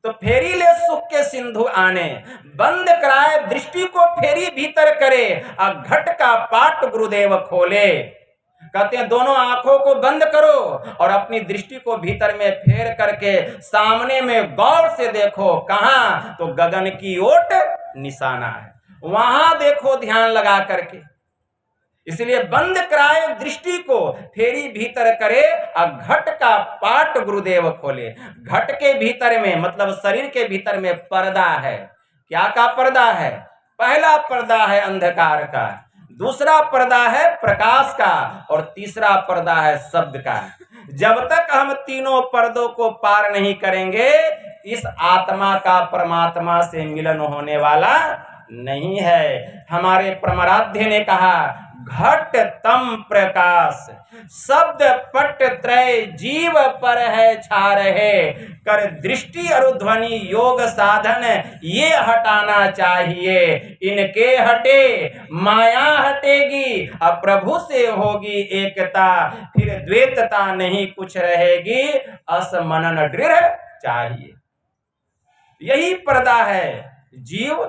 तो फेरी ले सुख के सिंधु आने, बंद कराए दृष्टि को फेरी भीतर करे, और घट का पाट गुरुदेव खोले। कहते हैं दोनों आंखों को बंद करो और अपनी दृष्टि को भीतर में फेर करके सामने में गौर से देखो। कहां? तो गगन की ओट निशाना है, वहां देखो ध्यान लगा करके। इसलिए बंद कराए दृष्टि को, फेरी भीतर करे, और घट का पाट गुरुदेव खोले। घट के भीतर में मतलब शरीर के भीतर में पर्दा है। क्या का पर्दा है? पहला पर्दा है अंधकार का, दूसरा पर्दा है प्रकाश का, और तीसरा पर्दा है शब्द का। जब तक हम तीनों पर्दों को पार नहीं करेंगे, इस आत्मा का परमात्मा से मिलन होने वाला नहीं है। हमारे परमाराध्य ने कहा, घट तम प्रकाश शब्द पट त्रय जीव पर है छा रहे, कर दृष्टि और ध्वनि योग साधन ये हटाना चाहिए। इनके हटे माया हटेगी, अब प्रभु से होगी एकता, फिर द्वैतता नहीं कुछ रहेगी, असमनन दृढ़ चाहिए। यही पर्दा है जीव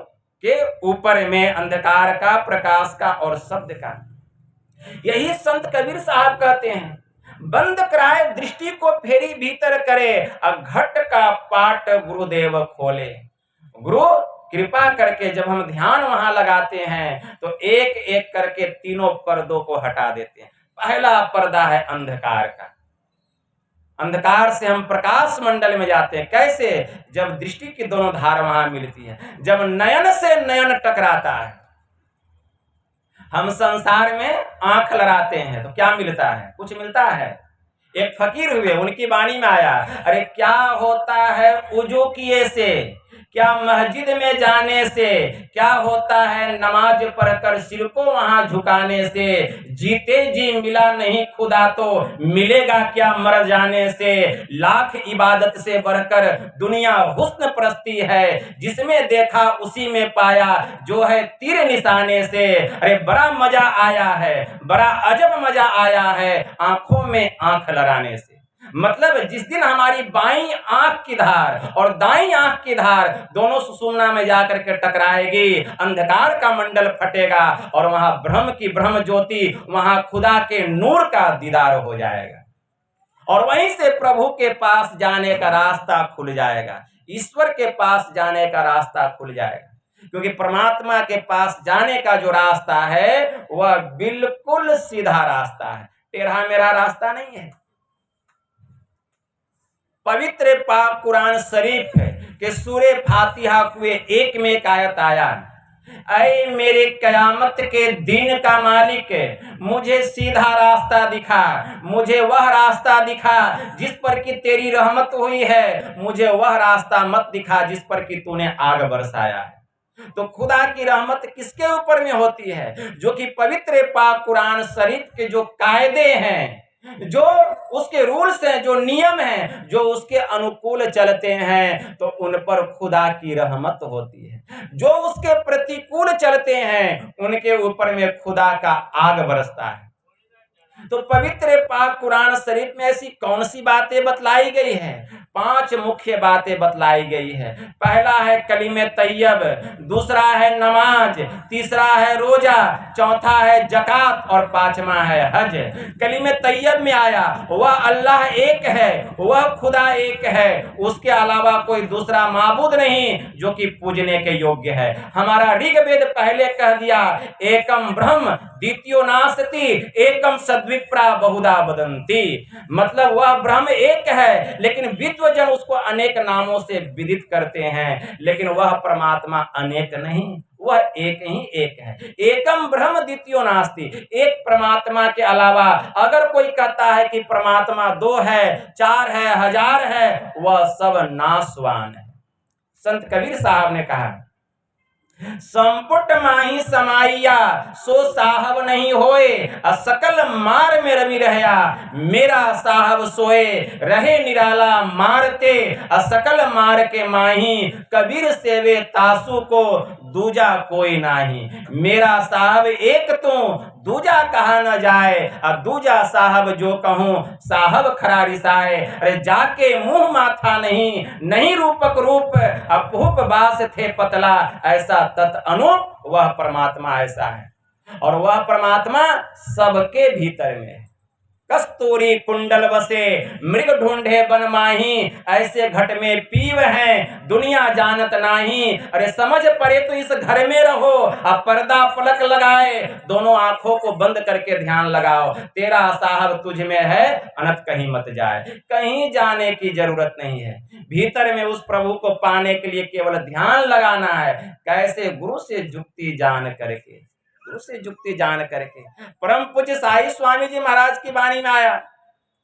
के ऊपर में, अंधकार का, प्रकाश का और शब्द का। यही संत कबीर साहब कहते हैं, बंद कराए दृष्टि को फेरी भीतर करे, और घट का पाट गुरुदेव खोले। गुरु कृपा करके जब हम ध्यान वहां लगाते हैं तो एक एक करके तीनों पर्दों को हटा देते हैं। पहला पर्दा है अंधकार का। अंधकार से हम प्रकाश मंडल में जाते हैं। कैसे? जब दृष्टि की दोनों धार वहां मिलती है, जब नयन से नयन टकराता है। हम संसार में आंख लड़ाते हैं तो क्या मिलता है? कुछ मिलता है? एक फकीर हुए, उनकी वाणी में आया, अरे क्या होता है उजू किए से, क्या मस्जिद में जाने से, क्या होता है नमाज पढ़कर सिर को वहां झुकाने से, जीते जी मिला नहीं खुदा तो मिलेगा क्या मर जाने से, लाख इबादत से बढ़कर दुनिया हुस्न परस्ती है, जिसमें देखा उसी में पाया, जो है तीर निशाने से। अरे बड़ा मजा आया है, बड़ा अजब मजा आया है आंखों में आंख लड़ाने से। मतलब जिस दिन हमारी बाईं आंख की धार और दाईं आंख की धार दोनों सुषुम्ना में जाकर के टकराएगी, अंधकार का मंडल फटेगा और वहां ब्रह्म की ब्रह्म ज्योति, वहां खुदा के नूर का दीदार हो जाएगा और वहीं से प्रभु के पास जाने का रास्ता खुल जाएगा, ईश्वर के पास जाने का रास्ता खुल जाएगा। क्योंकि परमात्मा के पास जाने का जो रास्ता है वह बिल्कुल सीधा रास्ता है, टेढ़ा मेढ़ा रास्ता नहीं है। पवित्र पाक कुरान शरीफ के सूरे फातिहा कुए एक में एक आयत आया, ऐ मेरे कयामत के दिन का मालिक, मुझे सीधा रास्ता दिखा, मुझे वह रास्ता दिखा जिस पर कि तेरी रहमत हुई है, मुझे वह रास्ता मत दिखा जिस पर कि तूने आग बरसाया है। तो खुदा की रहमत किसके ऊपर में होती है? जो कि पवित्र पाक कुरान शरीफ के जो कायदे हैं, जो उसके रूल्स हैं, जो नियम हैं, जो उसके अनुकूल चलते हैं, तो उन पर खुदा की रहमत होती है। जो उसके प्रतिकूल चलते हैं उनके ऊपर में खुदा का आग बरसता है। तो पवित्र पाक कुरान शरीफ में ऐसी कौन सी बातें बतलाई गई है? 5 मुख्य बातें बतलाई गई है। पहला है कलीमे तैयब, दूसरा है नमाज, तीसरा है रोजा, चौथा है जकात और 5वां है हज। कलीमे तैयब में आया वह अल्लाह एक है, वह खुदा एक है, उसके अलावा कोई दूसरा माबूद नहीं जो कि पूजने के योग्य है। हमारा ऋग्वेद पहले कह दिया, एकम ब्रह्म द्वितीयो नास्ति एकम सद्विप्रा बहुधा वदन्ति। मतलब वह ब्रह्म एक है, लेकिन विद्वजन उसको अनेक नामों से विदित करते हैं, लेकिन वह परमात्मा अनेक नहीं, वह एक ही एक है। एकम ब्रह्म द्वितीयो नास्ति, एक परमात्मा के अलावा अगर कोई कहता है कि परमात्मा 2 है, 4 है, 1000 है, वह सब नाशवान है। संत कबीर साहब ने कहा, संपुट माही समाइया सो साहब नहीं होए, सकल मार में रवि रहया, मेरा साहब सोए रहे निराला मारते, सकल मार के माही कबीर सेवे तासु को दूजा कोई नाही। मेरा साहब एक तो दूजा कहा न जाए, और दूजा साहब जो कहूं साहब खरा रिसाए। अरे जाके मुंह माथा नहीं, नहीं रूपक रूप, अपूप बास थे पतला, ऐसा तत् अनूप वह परमात्मा ऐसा है। और वह परमात्मा सबके भीतर में है। कस्तूरी कुंडल बसे मृग ढूंढे बन माही, ऐसे घट में पीव हैं दुनिया जानत नाही। अरे समझ पड़े तो इस घर में रहो, अब पर्दा पलक लगाए, दोनों आंखों को बंद करके ध्यान लगाओ, तेरा साहब तुझ में है अनंत कहीं मत जाए। कहीं जाने की जरूरत नहीं है, भीतर में उस प्रभु को पाने के लिए केवल ध्यान लगाना है। कैसे? गुरु से जुक्ति जान करके, गुरु से जुक्ति जान करके। परम पूज्य साई स्वामी जी महाराज की वाणी में आया,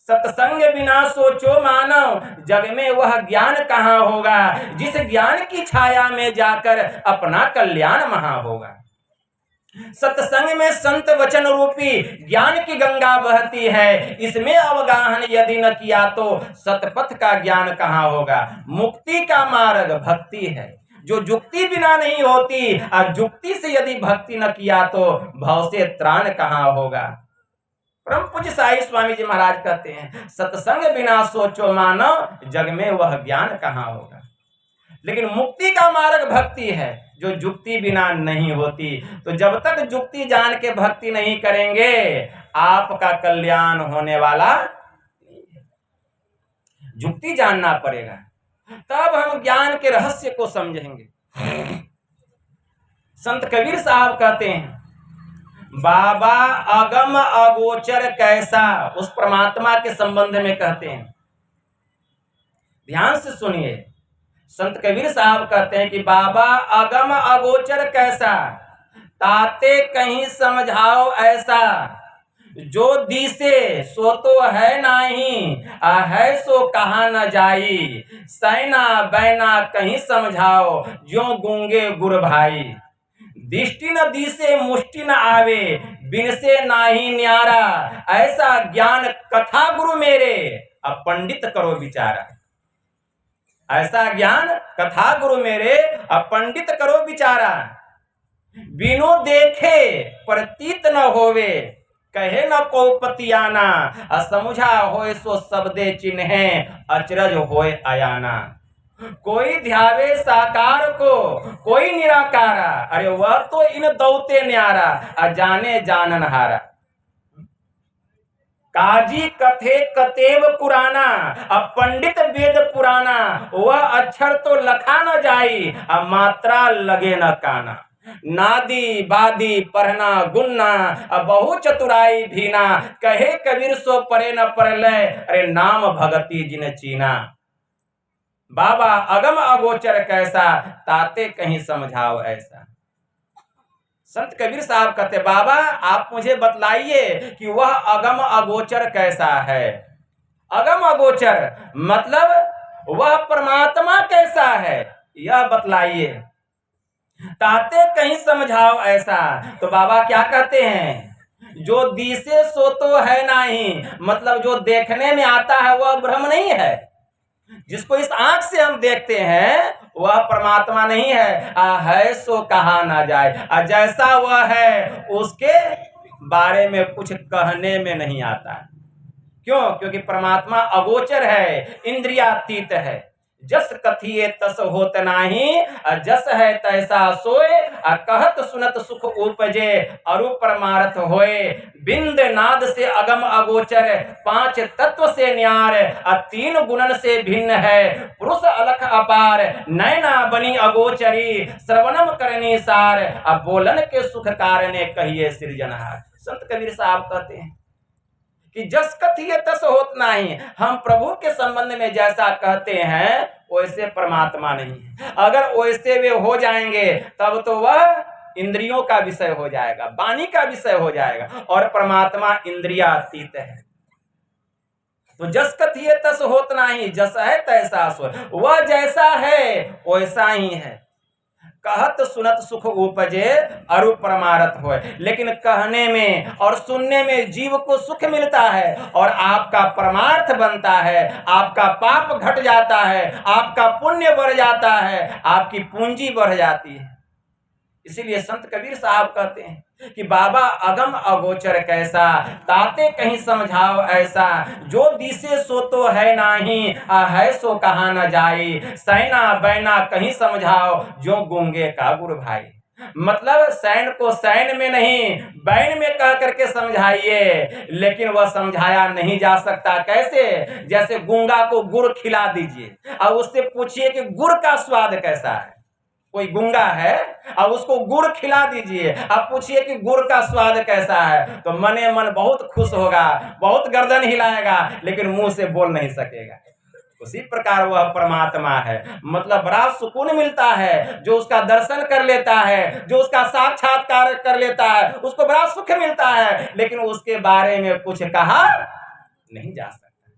सत्संग बिना सोचो मानव, जग में वह ज्ञान कहाँ होगा, जिस ज्ञान की छाया में जाकर अपना कल्याण महा होगा। सत्संग में संत वचन रूपी ज्ञान की गंगा बहती है, इसमें अवगाहन यदि न किया तो सतपथ का ज्ञान कहाँ होगा। मुक्ति का मार्ग भक्ति है, जो जुक्ति बिना नहीं होती, और जुक्ति से यदि भक्ति न किया तो भव से त्राण कहाँ होगा। परम पूज्य साई स्वामी जी महाराज कहते हैं, सत्संग बिना सोचो मानव, जग में वह ज्ञान कहाँ होगा। लेकिन मुक्ति का मार्ग भक्ति है, जो जुक्ति बिना नहीं होती। तो जब तक जुक्ति जान के भक्ति नहीं करेंगे, आपका कल्याण होने वाला नहीं है। जुक्ति जानना पड़ेगा, तब हम ज्ञान के रहस्य को समझेंगे। संत कबीर साहब कहते हैं, बाबा अगम अगोचर कैसा, उस परमात्मा के संबंध में कहते हैं। ध्यान से सुनिए, संत कबीर साहब कहते हैं कि बाबा अगम अगोचर कैसा, ताते कहीं समझाओ ऐसा, जो दिसे सो तो है नाही, है सो कहा न जाई। सैना बैना कहीं समझाओ, जो गूंगे गुर भाई। दृष्टि न दिसे मुष्टि न आवे, बिन से नाही न्यारा। ऐसा ज्ञान कथा गुरु मेरे, अब पंडित करो विचारा। ऐसा ज्ञान कथा गुरु मेरे, अब पंडित करो विचारा। बिनु देखे प्रतीत न होवे, कहे न को पतियाना। असमुझा होए सो शब्दे चिन्हे, अचरज होए अयाना। कोई ध्यावे साकार को, कोई निराकारा। अरे वह तो इन दौते न्यारा, अजाने जानन हारा। काजी कथे कतेव पुराना, अब पंडित वेद पुराना। वह अक्षर तो लखा न जाई, अब मात्रा लगे न काना। नादी बादी पढ़ना गुन्ना, अब बहु चतुराई भीना। कहे कबीर सो परे न परलय, अरे नाम भगति जिन चीना। बाबा अगम अगोचर कैसा, ताते कहीं समझाओ ऐसा। संत कबीर साहब कहते, बाबा आप मुझे बतलाइए कि वह अगम अगोचर कैसा है। अगम अगोचर मतलब वह परमात्मा कैसा है, यह बतलाइए। ताते कहीं समझाओ ऐसा। तो बाबा क्या कहते हैं, जो दिसे सो तो है नहीं, मतलब जो देखने में आता है वह ब्रह्म नहीं है। जिसको इस आंख से हम देखते हैं वह परमात्मा नहीं है सो कहा ना जाए। जैसा वह है उसके बारे में कुछ कहने में नहीं आता। क्यों? क्योंकि परमात्मा अगोचर है, इंद्रियातीत है। जस कथिए तस होत नाही, जस है तैसा सोए। कहत सुनत सुख उपजे, अरु परमार्थ होए। बिंद नाद से अगम अगोचर, पांच तत्व से न्यार। तीन गुणन से भिन्न है, पुरुष अलख अपार। नैना बनी अगोचरी, श्रवणम करनी सार। अब बोलन के सुख कारणे कहिए सृजनहार। संत कबीर साहब कहते हैं कि जस कथिए तस होत नहीं। हम प्रभु के संबंध में जैसा कहते हैं वैसे परमात्मा नहीं है। अगर वैसे वे हो जाएंगे तब तो वह इंद्रियों का विषय हो जाएगा, वाणी का विषय हो जाएगा, और परमात्मा इंद्रियातीत है। तो जस कथिए तस होत नहीं, जस है तैसा सो। वह जैसा है वैसा ही है। कहत सुनत सुख उपजे, अरु परमारथ होए। लेकिन कहने में और सुनने में जीव को सुख मिलता है और आपका परमार्थ बनता है। आपका पाप घट जाता है, आपका पुण्य बढ़ जाता है, आपकी पूंजी बढ़ जाती है। इसीलिए संत कबीर साहब कहते हैं कि बाबा अगम अगोचर कैसा, ताते कहीं समझाओ ऐसा। जो दिसे सो तो है नाही, है सो कहा न जाई। सैना बैना कहीं समझाओ, जो गूंगे का गुरु भाई। मतलब सैन को सैन में नहीं बैन में कह करके समझाइए, लेकिन वह समझाया नहीं जा सकता। कैसे? जैसे गूंगा को गुड़ खिला दीजिए और उससे पूछिए कि गुड़ का स्वाद कैसा है। कोई गूंगा है अब उसको गुड़ खिला दीजिए, आप पूछिए कि गुड़ का स्वाद कैसा है, तो मने मन बहुत खुश होगा, बहुत गर्दन हिलाएगा, लेकिन मुंह से बोल नहीं सकेगा। उसी प्रकार वह परमात्मा है। मतलब बड़ा सुकून मिलता है जो उसका दर्शन कर लेता है, जो उसका साक्षात्कार कर लेता है, उसको बड़ा सुख मिलता है, लेकिन उसके बारे में कुछ कहा नहीं जा सकता।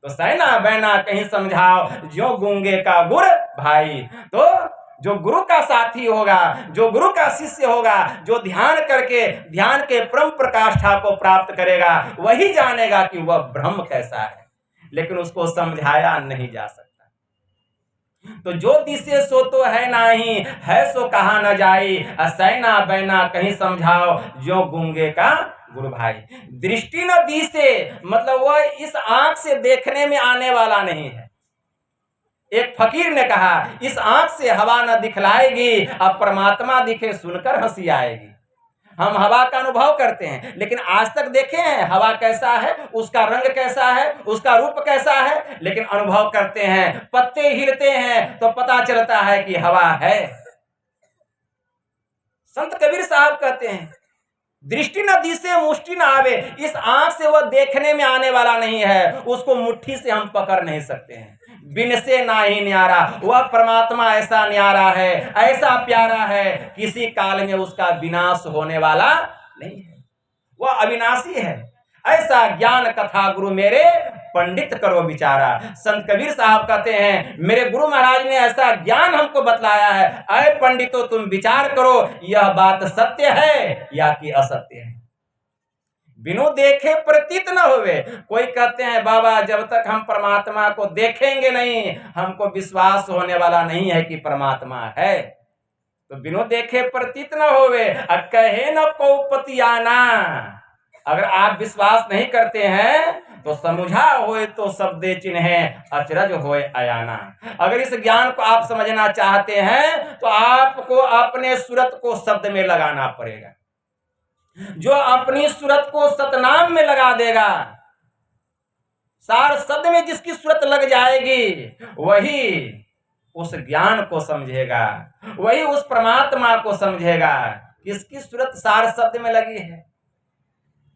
तो सैना बैना कहीं समझाओ, जो गूंगे का गुड़ भाई। तो जो गुरु का साथी होगा, जो गुरु का शिष्य होगा, जो ध्यान करके ध्यान के परम प्रकाष्ठा को प्राप्त करेगा, वही जानेगा कि वह ब्रह्म कैसा है, लेकिन उसको समझाया नहीं जा सकता। तो जो दिसे सो तो है नाही, है सो कहा न जाई। सैना बैना कहीं समझाओ, जो गूंगे का गुरु भाई। दृष्टि न दिसे मतलब वह इस आंख से देखने में आने वाला नहीं है। एक फकीर ने कहा, इस आंख से हवा न दिखलाएगी, अब परमात्मा दिखे सुनकर हंसी आएगी। हम हवा का अनुभव करते हैं, लेकिन आज तक देखे हैं हवा कैसा है, उसका रंग कैसा है, उसका रूप कैसा है, लेकिन अनुभव करते हैं, पत्ते हिलते हैं तो पता चलता है कि हवा है। संत कबीर साहब कहते हैं, दृष्टि न दिसे मुष्टि न आवे। इस आंख से वह देखने में आने वाला नहीं है, उसको मुट्ठी से हम पकड़ नहीं सकते हैं। बिन से ना ही न्यारा, वह परमात्मा ऐसा न्यारा है, ऐसा प्यारा है, किसी काल में उसका विनाश होने वाला नहीं है। वह अविनाशी है। ऐसा ज्ञान कथा गुरु मेरे पंडित करो विचारा। संत कबीर साहब कहते हैं मेरे गुरु महाराज ने ऐसा ज्ञान हमको बतलाया है, अरे पंडितों तुम विचार करो यह बात सत्य है या कि असत्य है। बिनु देखे प्रतीत न होवे। कोई कहते हैं बाबा जब तक हम परमात्मा को देखेंगे नहीं हमको विश्वास होने वाला नहीं है कि परमात्मा है। तो बिनु देखे प्रतीत न होवे कहे न को पतियाना। अगर आप विश्वास नहीं करते हैं तो समुझा होए तो शब्दे चिन्ह अचरज होए अयाना। अगर इस ज्ञान को आप समझना चाहते हैं तो आपको अपने सूरत को शब्द में लगाना पड़ेगा। जो अपनी सूरत को सतनाम में लगा देगा, सार शब्द में जिसकी सूरत लग जाएगी वही उस ज्ञान को समझेगा, वही उस परमात्मा को समझेगा। किसकी सूरत सार शब्द में लगी है?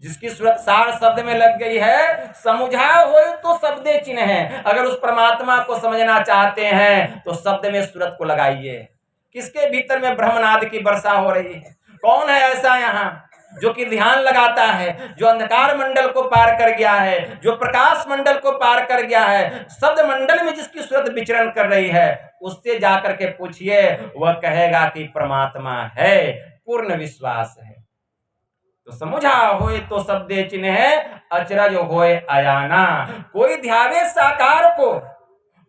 जिसकी सूरत सार शब्द में लग गई है, समुझा हो तो शब्दे चिन्ह है। अगर उस परमात्मा को समझना चाहते हैं तो शब्द में सूरत को लगाइए। किसके भीतर में ब्रह्मनाद की वर्षा हो रही है? कौन है ऐसा यहाँ जो कि ध्यान लगाता है, जो अंधकार मंडल को पार कर गया है, जो प्रकाश मंडल को पार कर गया है, शब्द मंडल में जिसकी सूरत विचरण कर रही है, उससे जाकर के पूछिए, वह कहेगा कि परमात्मा है, पूर्ण विश्वास है। तो समुझा होए तो शब्दे चिन्ह अचरज होए अयाना। कोई ध्यावे साकार को,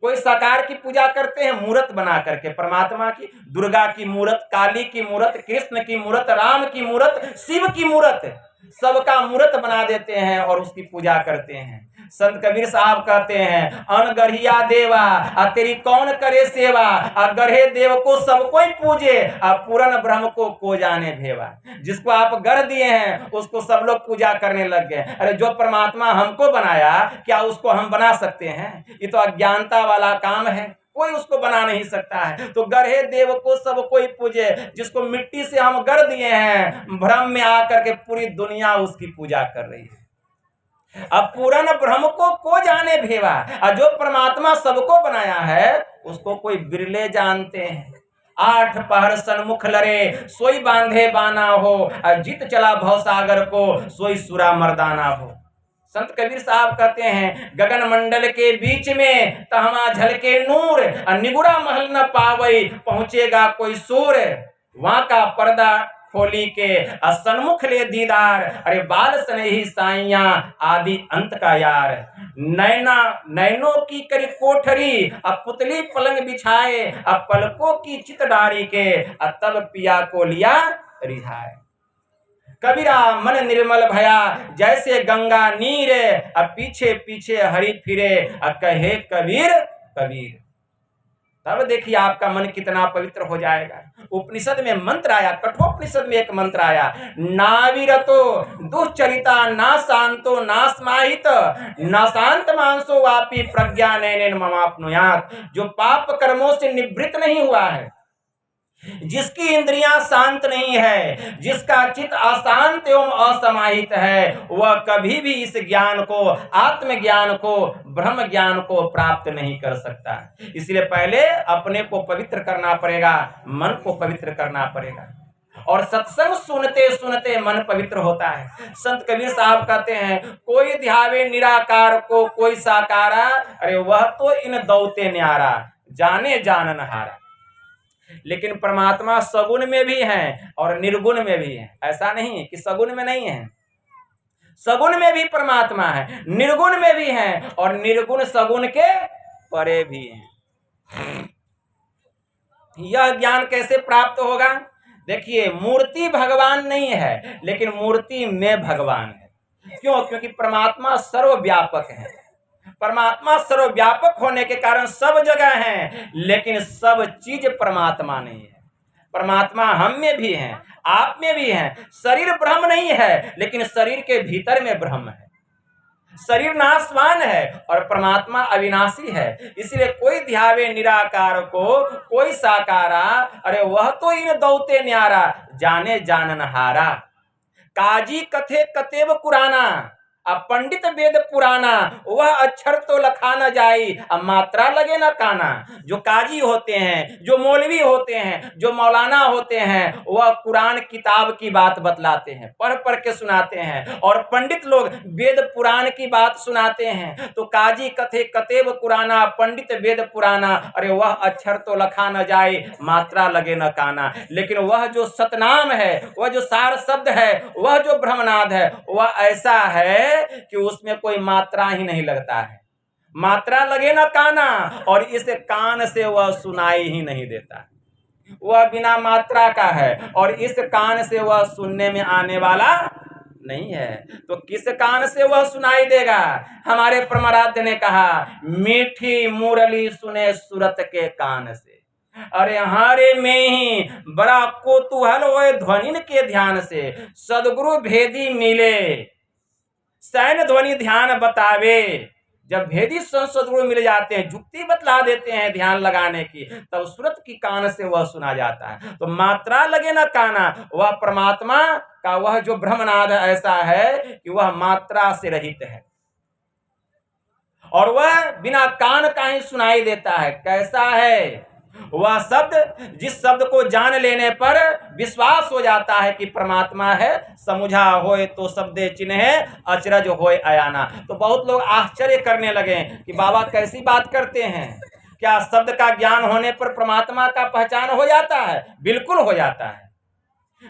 कोई साकार की पूजा करते हैं मूर्त बना करके, परमात्मा की, दुर्गा की मूर्त, काली की मूर्त, कृष्ण की मूर्त, राम की मूर्त, शिव की मूर्त, सबका मूर्त बना देते हैं और उसकी पूजा करते हैं। संत कबीर साहब कहते हैं अनगढ़िया देवा तेरी कौन करे सेवा, गढ़े देव को सब कोई पूजे, पूरन ब्रह्म को जाने भेवा। जिसको आप गढ़ दिए हैं उसको सब लोग पूजा करने लग गए। अरे जो परमात्मा हमको बनाया क्या उसको हम बना सकते हैं? ये तो अज्ञानता वाला काम है, कोई उसको बना नहीं सकता है। तो गढ़े देव को सब कोई पूजे, जिसको मिट्टी से हम गढ़ दिए हैं, भ्रम में आकर के पूरी दुनिया उसकी पूजा कर रही है। अब पूरन ब्रह्म को जाने भेवा, और जो परमात्मा सबको बनाया है उसको कोई बिरले जानते हैं। 8 पहर सन्मुख लरे सोई बांधे बाना हो, जीत चला भवसागर को सोई सुरा मर्दाना हो। संत कबीर साहब कहते हैं गगन मंडल के बीच में तहमा झलके नूर, निगुरा महल न पावई पहुंचेगा कोई सूर। वहां का पर्दा खोली के सन्मुख ले दीदार, अरे बाल स्नेही साइया आदि अंत का यार। नैनों की करी कोठरी, पुतली पलंग बिछाए, पलकों की चितडारी के, तब पिया को लिया रिझाए। कबीरा मन निर्मल भया जैसे गंगा नीर, पीछे पीछे हरि फिरे, कहे कबीर कबीर। तब देखिए आपका मन कितना पवित्र हो जाएगा। उपनिषद में मंत्र आया, कठोपनिषद में एक मंत्र आया, नाविरतो दुश्चरिता ना शांतो ना समाहित ना शांत मानसो वापी प्रज्ञा नैनेन ममाप्नुयात। जो पाप कर्मों से निवृत्त नहीं हुआ है, जिसकी इंद्रियां शांत नहीं है, जिसका चित्त अशांत एवं असमाहित है, वह कभी भी इस ज्ञान को, आत्मज्ञान को, ब्रह्म ज्ञान को प्राप्त नहीं कर सकता। इसलिए पहले अपने को पवित्र करना पड़ेगा, मन को पवित्र करना पड़ेगा। और सत्संग सुनते सुनते मन पवित्र होता है। संत कबीर साहब कहते हैं कोई ध्यावे निराकार को कोई साकारा, अरे वह तो इन दौते न्यारा, जाने जानन हारा। लेकिन परमात्मा सगुण में भी है और निर्गुण में भी है। ऐसा नहीं कि सगुण में नहीं है, सगुण में भी परमात्मा है, निर्गुण में भी है और निर्गुण सगुण के परे भी है। यह ज्ञान कैसे प्राप्त होगा? देखिए मूर्ति भगवान नहीं है लेकिन मूर्ति में भगवान है। क्यों? क्योंकि परमात्मा सर्वव्यापक है। परमात्मा सर्वव्यापक होने के कारण सब जगह है, लेकिन सब चीज परमात्मा नहीं है। परमात्मा हम में भी है, आप में भी है। शरीर ब्रह्म नहीं है लेकिन शरीर के भीतर में ब्रह्म है। शरीर नाशवान है और परमात्मा अविनाशी है। इसलिए कोई ध्यावे निराकार को कोई साकारा, अरे वह तो इन दौते न्यारा, जाने जानन हारा। काजी कथे कतेव कुराना, अब पंडित वेद पुराना, वह अक्षर तो लखा न जाई, अब मात्रा लगे न काना। जो काजी होते हैं, जो मौलवी होते हैं, जो मौलाना होते हैं, वह कुरान किताब की बात बतलाते हैं, पढ़ पढ़ के सुनाते हैं। और पंडित लोग वेद पुराण की बात सुनाते हैं। तो काजी कथे कतेब कुराना, पंडित वेद पुराना, अरे वह अक्षर तो लखा न जाए, मात्रा लगे न काना। लेकिन वह जो सतनाम है, वह जो सार शब्द है, वह जो ब्रह्मनाद है, वह ऐसा है कि उसमें कोई मात्रा ही नहीं लगता है। मात्रा लगे ना काना, और इस कान से वह सुनाई ही नहीं देता। वह बिना मात्रा का है और इस कान से वह सुनने में आने वाला नहीं है। तो किस कान से वह सुनाई देगा? हमारे परमाराध्य ने कहा, मीठी मुरली सुने सुरत के कान से। अरे हारे में ही बड़ा कोतूहल होए ध्वनि के ध्यान से, सदगुरु भेदी मिले सैन ध्वनि ध्यान बतावे। जब भेदी सदगुरु मिल जाते हैं, जुक्ति बतला देते हैं ध्यान लगाने की, तब सुरत की कान से वह सुना जाता है। तो मात्रा लगे ना काना, वह परमात्मा का वह जो ब्रह्मनाद ऐसा है कि वह मात्रा से रहित है और वह बिना कान का ही सुनाई देता है। कैसा है वह शब्द, जिस शब्द को जान लेने पर विश्वास हो जाता है कि परमात्मा है। समुझा होए तो शब्दे चिन्हे, अचरज होए अयाना। तो बहुत लोग आश्चर्य करने लगे कि बाबा कैसी बात करते हैं, क्या शब्द का ज्ञान होने पर परमात्मा का पहचान हो जाता है? बिल्कुल हो जाता है।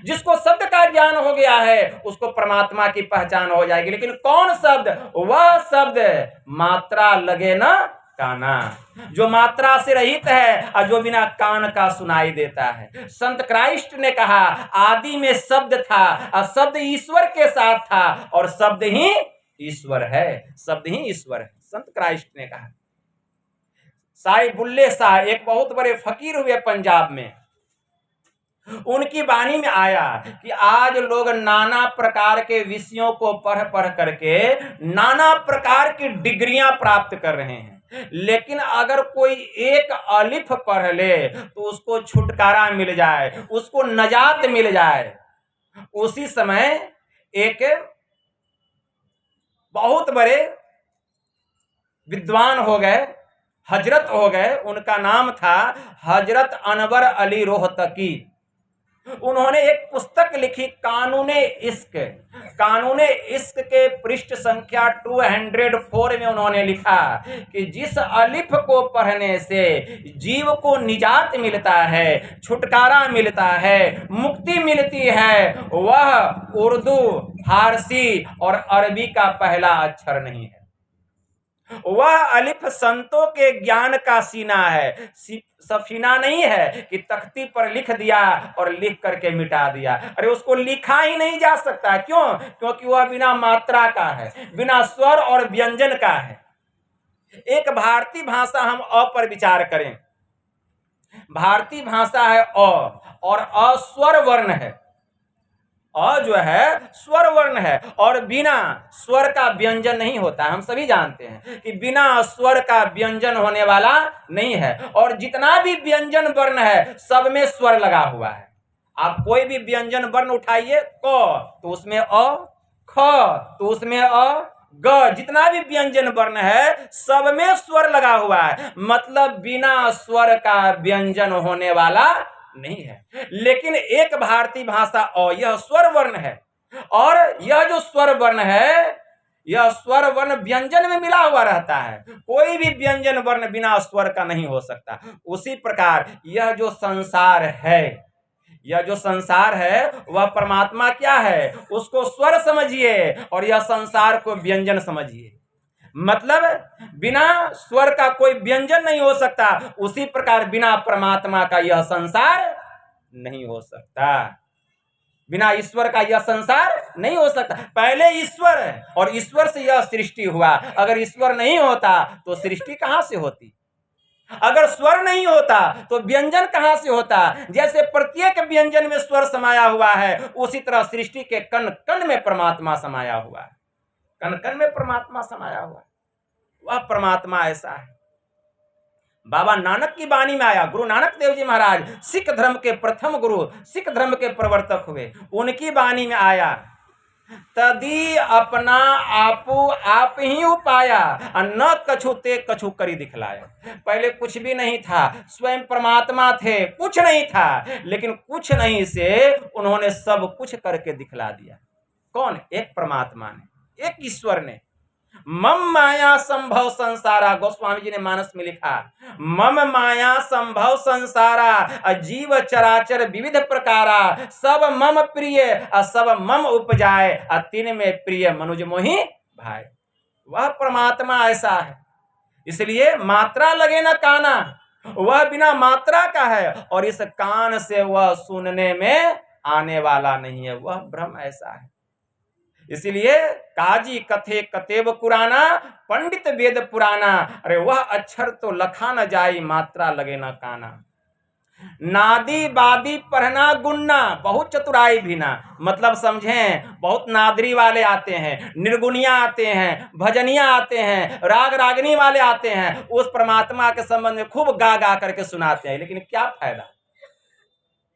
जिसको शब्द का ज्ञान हो गया है उसको परमात्मा की पहचान हो जाएगी। लेकिन कौन शब्द? वह शब्द मात्रा लगे ना काना, जो मात्रा से रहित है और जो बिना कान का सुनाई देता है। संत क्राइस्ट ने कहा, आदि में शब्द था और शब्द ईश्वर के साथ था और शब्द ही ईश्वर है, शब्द ही ईश्वर है। संत क्राइस्ट ने कहा। साई बुल्ले शाह एक बहुत बड़े फकीर हुए पंजाब में, उनकी वाणी में आया कि आज लोग नाना प्रकार के विषयों को पढ़ पढ़ करके नाना प्रकार की डिग्रियां प्राप्त कर रहे हैं, लेकिन अगर कोई एक अलिफ पढ़ ले तो उसको छुटकारा मिल जाए, उसको नजात मिल जाए। उसी समय एक बहुत बड़े विद्वान हो गए, हजरत हो गए, उनका नाम था हजरत अनवर अली रोहतकी। उन्होंने एक पुस्तक लिखी, कानूने इश्क। कानूने इश्क के पृष्ठ संख्या 204 में उन्होंने लिखा कि जिस अलिफ को पढ़ने से जीव को निजात मिलता है, छुटकारा मिलता है, मुक्ति मिलती है, वह उर्दू, फारसी और अरबी का पहला अक्षर नहीं है। वह अलिफ संतों के ज्ञान का सीना है, सफीना नहीं है कि तख्ती पर लिख दिया और लिख करके मिटा दिया। अरे उसको लिखा ही नहीं जा सकता। क्यों? क्योंकि वह बिना मात्रा का है, बिना स्वर और व्यंजन का है। एक भारतीय भाषा, हम अ पर विचार करें। भारतीय भाषा है अ, और अ स्वर वर्ण है। अ जो है स्वर वर्ण है और बिना स्वर का व्यंजन नहीं होता है। हम सभी जानते हैं कि बिना स्वर का व्यंजन होने वाला नहीं है। और जितना भी व्यंजन वर्ण है सब में स्वर लगा हुआ है। आप कोई भी व्यंजन वर्ण उठाइए, क तो उसमें अ, ख तो उसमें अ, ग, जितना भी व्यंजन वर्ण है सब में स्वर लगा हुआ है। मतलब बिना स्वर का व्यंजन होने वाला नहीं है। लेकिन एक भारतीय भाषा अ, यह स्वर वर्ण है और यह जो स्वर वर्ण है, यह स्वर वर्ण व्यंजन में मिला हुआ रहता है। कोई भी व्यंजन वर्ण बिना स्वर का नहीं हो सकता। उसी प्रकार यह जो संसार है, यह जो संसार है वह परमात्मा क्या है, उसको स्वर समझिए और यह संसार को व्यंजन समझिए। मतलब बिना स्वर का कोई व्यंजन नहीं हो सकता। उसी प्रकार बिना परमात्मा का यह संसार नहीं हो सकता। बिना ईश्वर का यह संसार नहीं हो सकता। पहले ईश्वर है और ईश्वर से यह सृष्टि हुआ। अगर ईश्वर नहीं होता तो सृष्टि कहां से होती? अगर स्वर नहीं होता तो व्यंजन कहां से होता? जैसे प्रत्येक व्यंजन में स्वर समाया हुआ है, उसी तरह सृष्टि के कण कण में परमात्मा समाया हुआ है। कण कण में परमात्मा समाया हुआ है। वह परमात्मा ऐसा है। बाबा नानक की वाणी में आया, गुरु नानक देव जी महाराज सिख धर्म के प्रथम गुरु, सिख धर्म के प्रवर्तक हुए। उनकी वाणी में आया तदी अपना आपू आप ही उपाया न कछु ते कछु करी दिखलाया। पहले कुछ भी नहीं था, स्वयं परमात्मा थे, कुछ नहीं था, लेकिन कुछ नहीं से उन्होंने सब कुछ करके दिखला दिया। कौन? एक परमात्मा ने, एक ईश्वर ने। मम माया संभव संसारा, गोस्वामी जी ने मानस में लिखा, मम माया संभव संसारा जीव चराचर विविध प्रकारा, सब मम प्रिय सब मम उपजाए तीन में प्रिय मनुज मोहि भाई। वह परमात्मा ऐसा है, इसलिए मात्रा लगे न काना, वह बिना मात्रा का है और इस कान से वह सुनने में आने वाला नहीं है। वह ब्रह्म ऐसा है। इसलिए काजी कथे कतेब कुराना, पंडित वेद पुराना, अरे वह अक्षर तो लखा न जाई, मात्रा लगे न काना। नादी बादी पढ़ना गुन्ना, बहुत चतुराई भिना, मतलब समझें, बहुत नादरी वाले आते हैं, निर्गुनिया आते हैं, भजनिया आते हैं, राग रागनी वाले आते हैं, उस परमात्मा के संबंध में खूब गा गा करके सुनाते हैं, लेकिन क्या फायदा?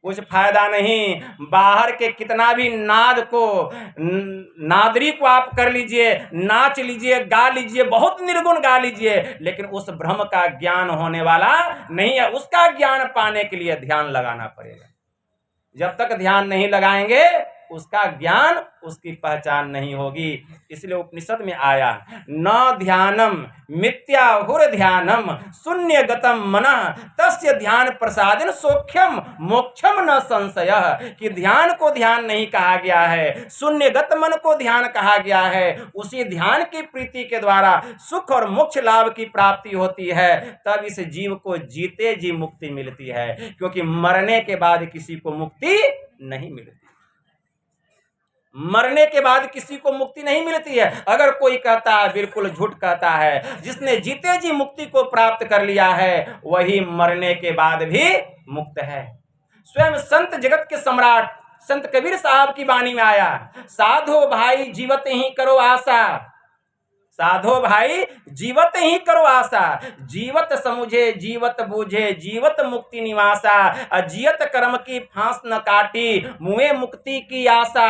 कुछ फायदा नहीं। बाहर के कितना भी नाद को, नादरी को आप कर लीजिए, नाच लीजिए, गा लीजिए, बहुत निर्गुण गा लीजिए, लेकिन उस ब्रह्म का ज्ञान होने वाला नहीं है। उसका ज्ञान पाने के लिए ध्यान लगाना पड़ेगा। जब तक ध्यान नहीं लगाएंगे उसका ज्ञान, उसकी पहचान नहीं होगी। इसलिए उपनिषद में आया, न ध्यानम मिथ्याहुर ध्यानम शून्य गतम मनः तस्य ध्यान प्रसादन सौख्यम मोक्षम न संशय, कि ध्यान को ध्यान नहीं कहा गया है, शून्यगत मन को ध्यान कहा गया है। उसी ध्यान की प्रीति के द्वारा सुख और मोक्ष लाभ की प्राप्ति होती है। तब इस जीव को जीते जी मुक्ति मिलती है, क्योंकि मरने के बाद किसी को मुक्ति नहीं मिलती। मरने के बाद किसी को मुक्ति नहीं मिलती है। अगर कोई कहता है, बिल्कुल झूठ कहता है। जिसने जीते जी मुक्ति को प्राप्त कर लिया है वही मरने के बाद भी मुक्त है। स्वयं संत जगत के सम्राट संत कबीर साहब की वाणी में आया, साधो भाई जीवत ही करो आशा, साधो भाई जीवत ही करो आशा, जीवत समुझे जीवत बूझे जीवत मुक्ति निवासा, अजियत कर्म की फांस न काटी मुए मुक्ति की आशा,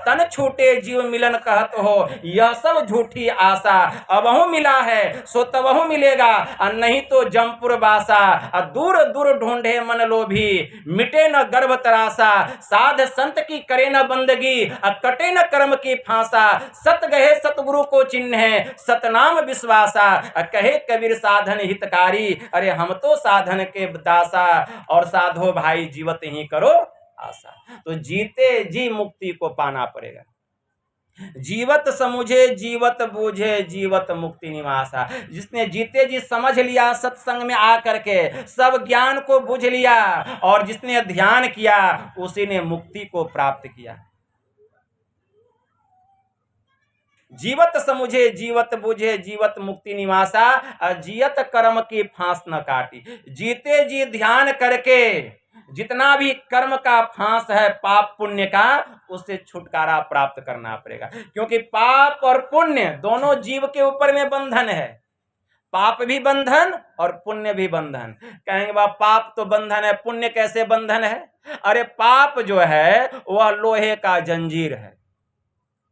तन छूटे जीव मिलन कहत हो यह सब झूठी आशा, अबहु मिला है सो तबहु मिलेगा नहीं तो जमपुर बासा, दूर दूर ढूंढे मन लोभी मिटे न गर्भ तरासा, साध संत की करे न बंदगी कटे न कर्म की फांसा, सत गहे सतगुरु को चिन्ह सतनाम विश्वासा, कहे कबीर साधन हितकारी, अरे हम तो साधन के दासा, और साधो भाई जीवत ही करो आशा। तो जीते जी मुक्ति को पाना पड़ेगा। जीवत समुझे जीवत बूझे जीवत मुक्ति निवासा, जिसने जीते जी समझ लिया, सत्संग में आकर के सब ज्ञान को बूझ लिया और जिसने ध्यान किया उसी ने मुक्ति को प्राप्त किया। जीवत समुझे जीवत बुझे जीवत मुक्ति निवासा, अजियत कर्म की फांस न काटी, जीते जी ध्यान करके जितना भी कर्म का फांस है पाप पुण्य का, उससे छुटकारा प्राप्त करना पड़ेगा। क्योंकि पाप और पुण्य दोनों जीव के ऊपर में बंधन है। पाप भी बंधन और पुण्य भी बंधन। कहेंगे बाप पाप तो बंधन है, पुण्य कैसे बंधन है? अरे पाप जो है वह लोहे का जंजीर है।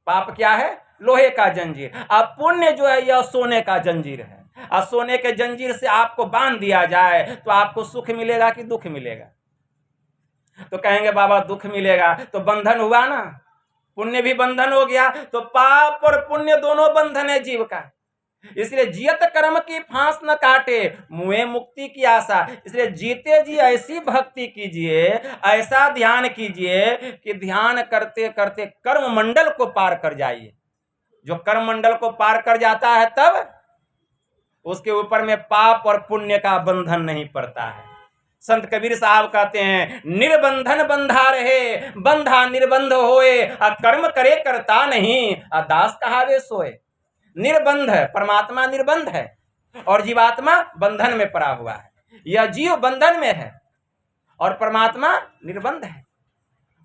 पाप क्या है? लोहे का जंजीर। अब पुण्य जो है यह सोने का जंजीर है। और सोने के जंजीर से आपको बांध दिया जाए तो आपको सुख मिलेगा कि दुख मिलेगा? तो कहेंगे बाबा दुख मिलेगा, तो बंधन हुआ ना, पुण्य भी बंधन हो गया। तो पाप और पुण्य दोनों बंधन है जीव का। इसलिए जियत कर्म की फांस न काटे मुए मुक्ति की आशा। इसलिए जीते जी ऐसी भक्ति कीजिए, ऐसा ध्यान कीजिए कि ध्यान करते करते कर्म मंडल को पार कर जाइए। जो कर्म मंडल को पार कर जाता है तब उसके ऊपर में पाप और पुण्य का बंधन नहीं पड़ता है। संत कबीर साहब कहते हैं, निर्बंधन बंधा रहे बंधा निर्बंध होए, कर्म करे करता नहीं दास कहावे सोए। निर्बंध, परमात्मा निर्बंध है और जीवात्मा बंधन में पड़ा हुआ है। यह जीव बंधन में है और परमात्मा निर्बंध है।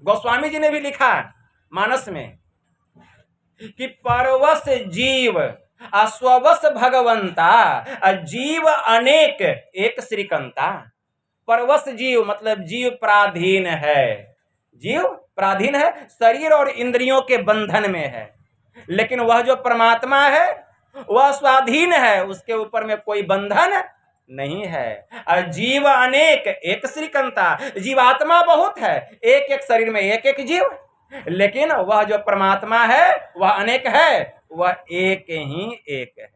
गोस्वामी जी ने भी लिखा मानस में कि परवश जीव अस्ववश भगवंता, जीव अनेक एक श्रीकंता। परवश जीव मतलब जीव पराधीन है, जीव पराधीन है, शरीर और इंद्रियों के बंधन में है। लेकिन वह जो परमात्मा है वह स्वाधीन है, उसके ऊपर में कोई बंधन नहीं है। जीव अनेक एक श्रीकंता, जीवात्मा बहुत है, एक एक शरीर में एक एक जीव, लेकिन वह जो परमात्मा है वह अनेक है, वह एक ही एक है,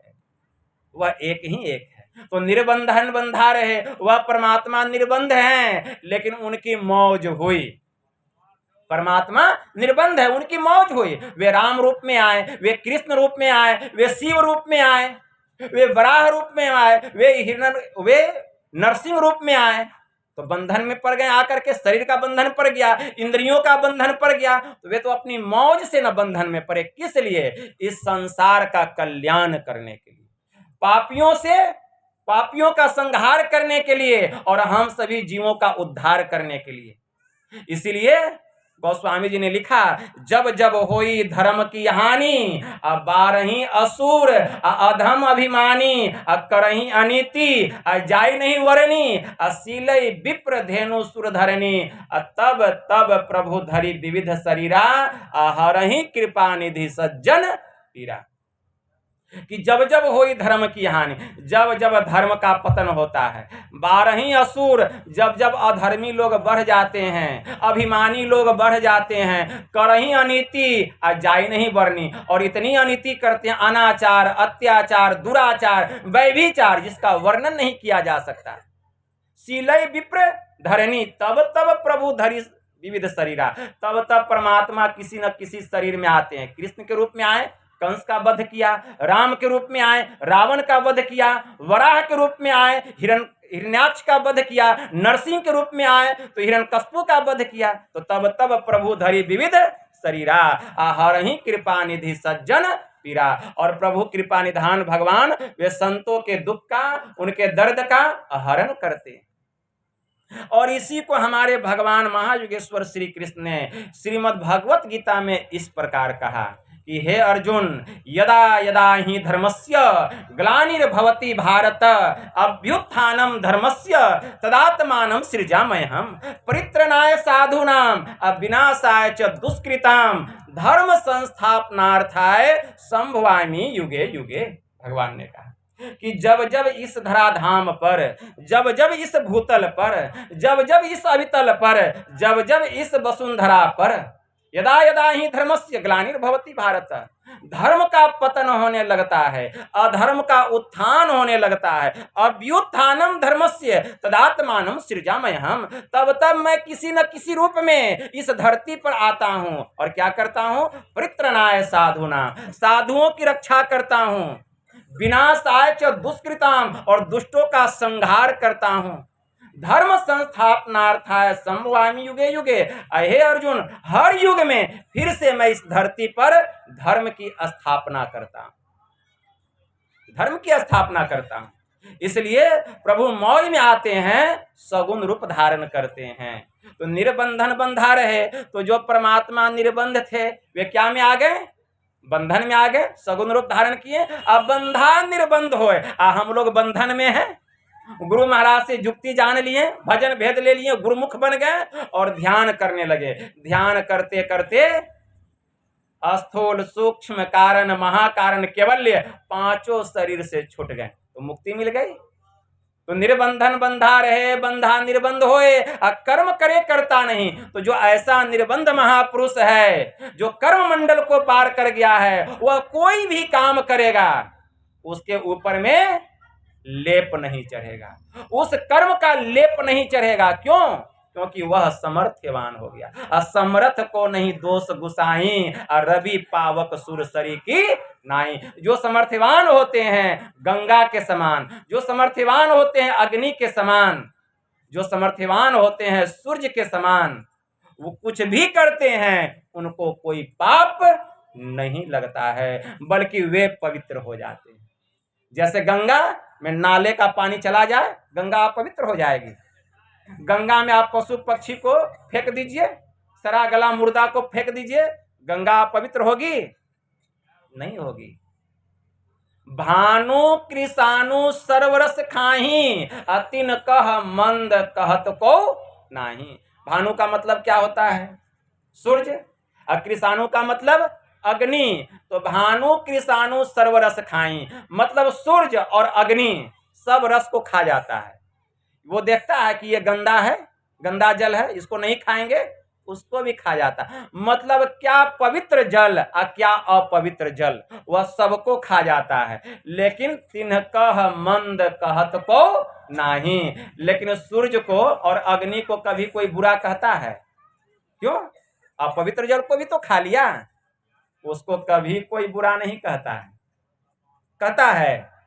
वह एक ही एक है। तो निर्बंधन बंधा रहे, वह परमात्मा निर्बंध हैं, लेकिन उनकी मौज हुई। परमात्मा निर्बंध है, उनकी मौज हुई। वे राम रूप में आए, वे कृष्ण रूप में आए, वे शिव रूप में आए, वे वराह रूप में आए, वे नरसिंह रूप में आए, तो बंधन में पड़ गए। आकर के शरीर का बंधन पड़ गया, इंद्रियों का बंधन पड़ गया, तो वे तो अपनी मौज से न बंधन में पड़े। किस लिए? इस संसार का कल्याण करने के लिए, पापियों का संहार करने के लिए, और हम सभी जीवों का उद्धार करने के लिए। इसीलिए गोस्वामी जी ने लिखा, जब जब होई धर्म की हानि, बारही असुर अधम अभिमानी, करही अनीति जाय नहीं वरनी, सीलई विप्र धेनु सुर धरनी, तब तब प्रभु धरि विविध शरीरा, हरहि कृपा निधि सज्जन पीरा। कि जब जब होई धर्म की हानि, जब जब धर्म का पतन होता है, बारही असुर, जब जब अधर्मी लोग बढ़ जाते हैं, अभिमानी लोग बढ़ जाते हैं, करही अनीति जाय नहीं बरनी, और इतनी अनीति करते हैं, अनाचार, अत्याचार, दुराचार, वैभिचार, जिसका वर्णन नहीं किया जा सकता। सीलय विप्र धरनी, तब तब प्रभु धरि विविध शरीरा, तब तब परमात्मा किसी न किसी शरीर में आते हैं। कृष्ण के रूप में आए, कंस का वध किया, राम के रूप में आए, रावण का वध किया, वराह के रूप में आए, हिरण्याक्ष का वध किया, नरसिंह के रूप में आए तो हिरण्यकश्यप का वध किया। तो तब तब प्रभु धरि विविध शरीरा, हरहि कृपा निधि सज्जन पीरा। और प्रभु कृपा निधान भगवान वे संतों के दुख का, उनके दर्द का हरण करते। और इसी को हमारे भगवान महायुगेश्वर श्री कृष्ण ने श्रीमद् भगवत गीता में इस प्रकार कहा कि हे अर्जुन, यदा यदा हि धर्मस्य ग्लानिर्भवति भारत, अभ्युत्थानं धर्मस्य तदात्मानं सृजाम्यहम्, परित्रणाय साधूनां विनाशाय च दुष्कृतां, धर्म संस्थापनार्थाय संभवामि युगे युगे। भगवान ने कहा कि जब जब इस धराधाम पर, जब जब इस भूतल पर, जब जब इस अवितल पर, जब जब इस वसुंधरा पर, यदा यदा ही धर्मस्य ग्लानिर्भवति भारत, धर्म का पतन होने लगता है, अधर्म का उत्थान होने लगता है, अभ्युत्थानम धर्मस्य तदात्मानं सृजाम्यहम्, तब तब मैं किसी न किसी रूप में इस धरती पर आता हूँ और क्या करता हूँ? परित्रणाय साधूना, साधुओं की रक्षा करता हूँ, विनाशाय च दुष्कृताम, और दुष्टों का संहार करता हूँ, धर्म संस्थापनार्थाय संभवामि युगे युगे। हे अर्जुन, हर युग में फिर से मैं इस धरती पर धर्म की स्थापना करता हूं, धर्म की स्थापना करता हूं। इसलिए प्रभु मौज में आते हैं, सगुण रूप धारण करते हैं। तो निर्बंधन बंधा रहे, तो जो परमात्मा निर्बंध थे वे क्या में आ गए? बंधन में आ गए, सगुण रूप धारण किए। अब बंधा निर्बंध होए, हम लोग बंधन में हैं। गुरु महाराज से जुक्ति जान लिए, भजन भेद ले लिए, गुरुमुख बन गए और ध्यान करने लगे। ध्यान करते करते स्थूल सूक्ष्म कारण महाकारण केवल्य पांचों शरीर से छूट गए, तो मुक्ति मिल गई। तो निर्बंधन बंधा रहे, बंधा निर्बंध होए, कर्म करे करता नहीं। तो जो ऐसा निर्बंध महापुरुष है, जो कर्म मंडल को पार कर गया है, वह कोई भी काम करेगा उसके ऊपर में लेप नहीं चढ़ेगा, उस कर्म का लेप नहीं चढ़ेगा। क्यों? क्योंकि वह समर्थवान हो गया। असमर्थ को नहीं दोष गुसाई, रवि पावक सुरसरी की नाई। जो समर्थवान होते हैं गंगा के समान, जो समर्थवान होते हैं अग्नि के समान, जो समर्थवान होते हैं सूर्य के समान, वो कुछ भी करते हैं उनको कोई पाप नहीं लगता है, बल्कि वे पवित्र हो जाते हैं। जैसे गंगा में नाले का पानी चला जाए, गंगा पवित्र हो जाएगी। गंगा में आप पशु पक्षी को फेंक दीजिए, सरा गला मुर्दा को फेंक दीजिए, गंगा पवित्र होगी? नहीं होगी। भानु कृषाणु सर्वरस खाही, अतिन कह मंद कहत को नाही। भानु का मतलब क्या होता है? सूर्य, और कृषाणु का मतलब अग्नि। तो भानु कृषाणु सर्वरस खाई, मतलब सूर्य और अग्नि सब रस को खा जाता है। वो देखता है कि ये गंदा है, गंदा जल है, इसको नहीं खाएंगे, उसको भी खा जाता है। मतलब क्या पवित्र जल और क्या अपवित्र जल, वह सबको खा जाता है। लेकिन तिन्ह कह मंद कहत को नहीं, लेकिन सूर्य को और अग्नि को कभी कोई बुरा कहता है? क्यों? अपवित्र जल को भी तो खा लिया, उसको कभी कोई बुरा नहीं कहता है। कहता है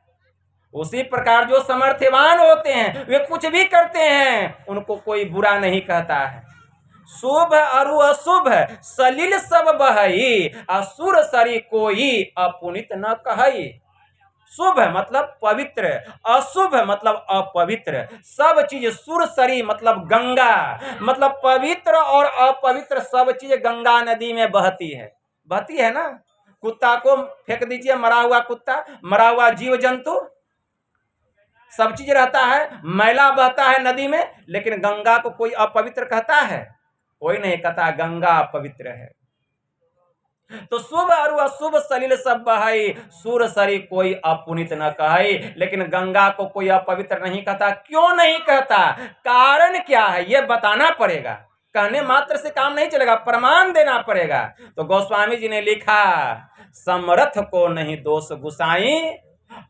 उसी प्रकार जो समर्थवान होते हैं वे कुछ भी करते हैं, उनको कोई बुरा नहीं कहता है। शुभ अरु अशुभ सलिल सब बहई, असुर सरी कोई अपुनित न कहई। शुभ मतलब पवित्र, अशुभ मतलब अपवित्र, सब चीज सुर सरी मतलब गंगा, मतलब पवित्र और अपवित्र सब चीज गंगा नदी में बहती है ना। कुत्ता को फेंक दीजिए, मरा हुआ कुत्ता, मरा हुआ जीव जंतु, सब चीज रहता है, मैला बहता है नदी में, लेकिन गंगा को कोई अपवित्र कहता है? कोई नहीं कहता, गंगा पवित्र है। तो शुभ और अशुभ सलिल सब बहई, सूर सरी कोई अपुनित न कहई। लेकिन गंगा को कोई अपवित्र नहीं कहता। क्यों नहीं कहता? कारण क्या है ये बताना पड़ेगा। कहने मात्र से काम नहीं चलेगा, प्रमाण देना पड़ेगा। तो गोस्वामी जी ने लिखा, समरथ को नहीं दोष गुसाई,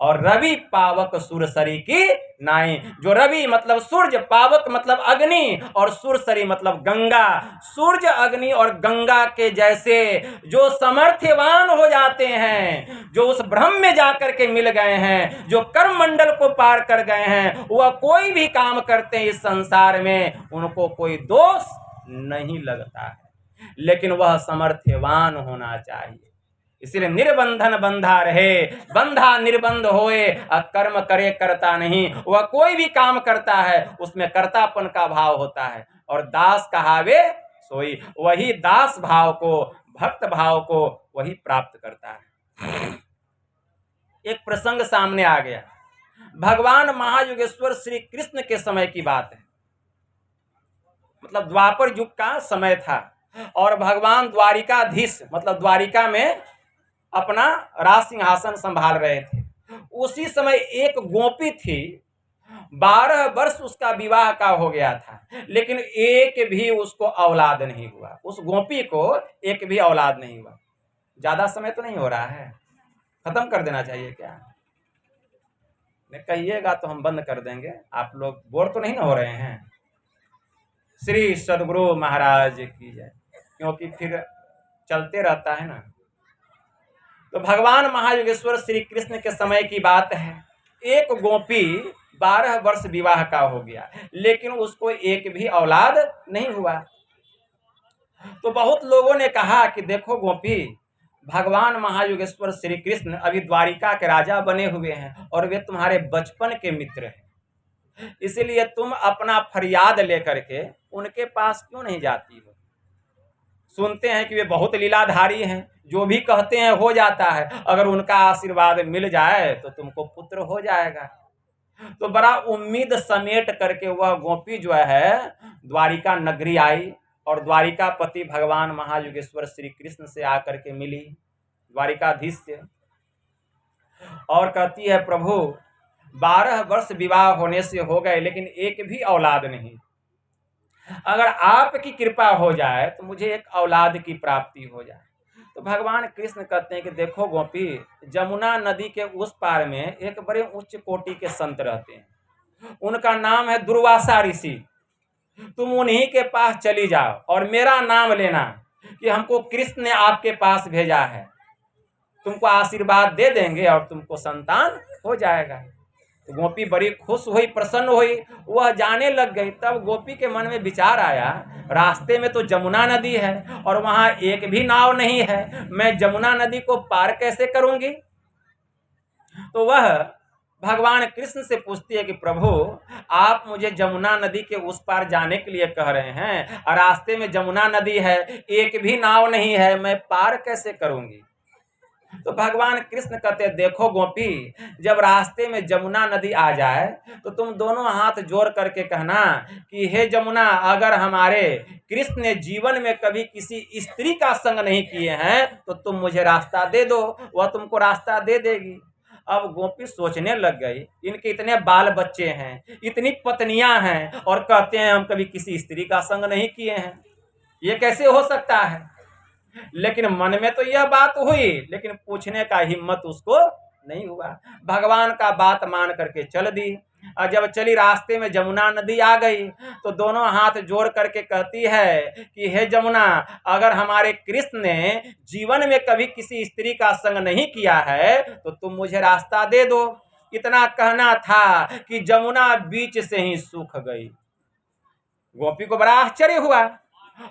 और रवि पावक सुरसरी की नाई। जो रवि मतलब सूर्य, पावक मतलब अग्नि, और सुरसरी मतलब गंगा। सूर्य, अग्नि और गंगा के जैसे जो समर्थवान हो जाते हैं, जो उस ब्रह्म में जाकर के मिल गए हैं, जो कर्म मंडल को पार कर गए हैं, वह कोई भी काम करते हैं इस संसार में, उनको कोई दोष नहीं लगता है। लेकिन वह समर्थवान होना चाहिए। इसलिए निर्बंधन बंधा रहे, बंधा निर्बंध होए, कर्म करे करता नहीं। वह कोई भी काम करता है उसमें कर्तापन का भाव होता है। और दास कहावे सोई, वही दास भाव को, भक्त भाव को वही प्राप्त करता है। एक प्रसंग सामने आ गया, भगवान महायुगेश्वर श्री कृष्ण के समय की बात है। मतलब द्वापर युग का समय था, और भगवान द्वारिकाधीश मतलब द्वारिका में अपना राज सिंहासन संभाल रहे थे। उसी समय एक गोपी थी, 12 वर्ष उसका विवाह का हो गया था, लेकिन एक भी उसको औलाद नहीं हुआ। उस गोपी को एक भी औलाद नहीं हुआ। ज्यादा समय तो नहीं हो रहा है, खत्म कर देना चाहिए क्या? नहीं कहिएगा तो हम बंद कर देंगे। आप लोग बोर तो नहीं ना हो रहे हैं? श्री सद्गुरु महाराज की जय। क्योंकि फिर चलते रहता है ना। तो भगवान महायुगेश्वर श्री कृष्ण के समय की बात है। एक गोपी 12 वर्ष विवाह का हो गया, लेकिन उसको एक भी औलाद नहीं हुआ। तो बहुत लोगों ने कहा कि देखो गोपी, भगवान महायुगेश्वर श्री कृष्ण अभी द्वारिका के राजा बने हुए हैं, और वे तुम्हारे बचपन के मित्र हैं, इसलिए तुम अपना फरियाद लेकर के उनके पास क्यों नहीं जाती हो? सुनते हैं कि वे बहुत लीलाधारी हैं, जो भी कहते हैं हो जाता है। अगर उनका आशीर्वाद मिल जाए तो तुमको पुत्र हो जाएगा। तो बड़ा उम्मीद समेट करके वह गोपी जो है द्वारिका नगरी आई, और द्वारिकापति भगवान महायुगेश्वर श्री कृष्ण से आकर के मिली, द्वारिकाधीश से, और कहती है प्रभु 12 वर्ष विवाह होने से हो गए, लेकिन एक भी औलाद नहीं। अगर आपकी कृपा हो जाए तो मुझे एक औलाद की प्राप्ति हो जाए। तो भगवान कृष्ण कहते हैं कि देखो गोपी, जमुना नदी के उस पार में एक बड़े उच्च कोटि के संत रहते हैं, उनका नाम है दुर्वासा ऋषि। तुम उन्हीं के पास चली जाओ और मेरा नाम लेना कि हमको कृष्ण ने आपके पास भेजा है, तुमको आशीर्वाद दे देंगे और तुमको संतान हो जाएगा। तो गोपी बड़ी खुश हुई, प्रसन्न हुई, वह जाने लग गई। तब गोपी के मन में विचार आया, रास्ते में तो जमुना नदी है और वहां एक भी नाव नहीं है, मैं जमुना नदी को पार कैसे करूंगी? तो वह भगवान कृष्ण से पूछती है कि प्रभु, आप मुझे जमुना नदी के उस पार जाने के लिए कह रहे हैं, और रास्ते में जमुना नदी है, एक भी नाव नहीं है, मैं पार कैसे करूंगी? तो भगवान कृष्ण कहते देखो गोपी, जब रास्ते में जमुना नदी आ जाए तो तुम दोनों हाथ जोड़ करके कहना कि हे जमुना, अगर हमारे कृष्ण ने जीवन में कभी किसी स्त्री का संग नहीं किए हैं तो तुम मुझे रास्ता दे दो, वह तुमको रास्ता दे देगी। अब गोपी सोचने लग गई, इनके इतने बाल बच्चे हैं, इतनी पत्नियां हैं, और कहते हैं हम कभी किसी स्त्री का संग नहीं किए हैं, ये कैसे हो सकता है। लेकिन मन में तो यह बात हुई, लेकिन पूछने का हिम्मत उसको नहीं हुआ। भगवान का बात मान करके चल दी, और जब चली रास्ते में जमुना नदी आ गई तो दोनों हाथ जोड़ करके कहती है कि हे जमुना, अगर हमारे कृष्ण ने जीवन में कभी किसी स्त्री का संग नहीं किया है तो तुम मुझे रास्ता दे दो। इतना कहना था कि जमुना बीच से ही सूख गई। गोपी को बड़ा आश्चर्य हुआ,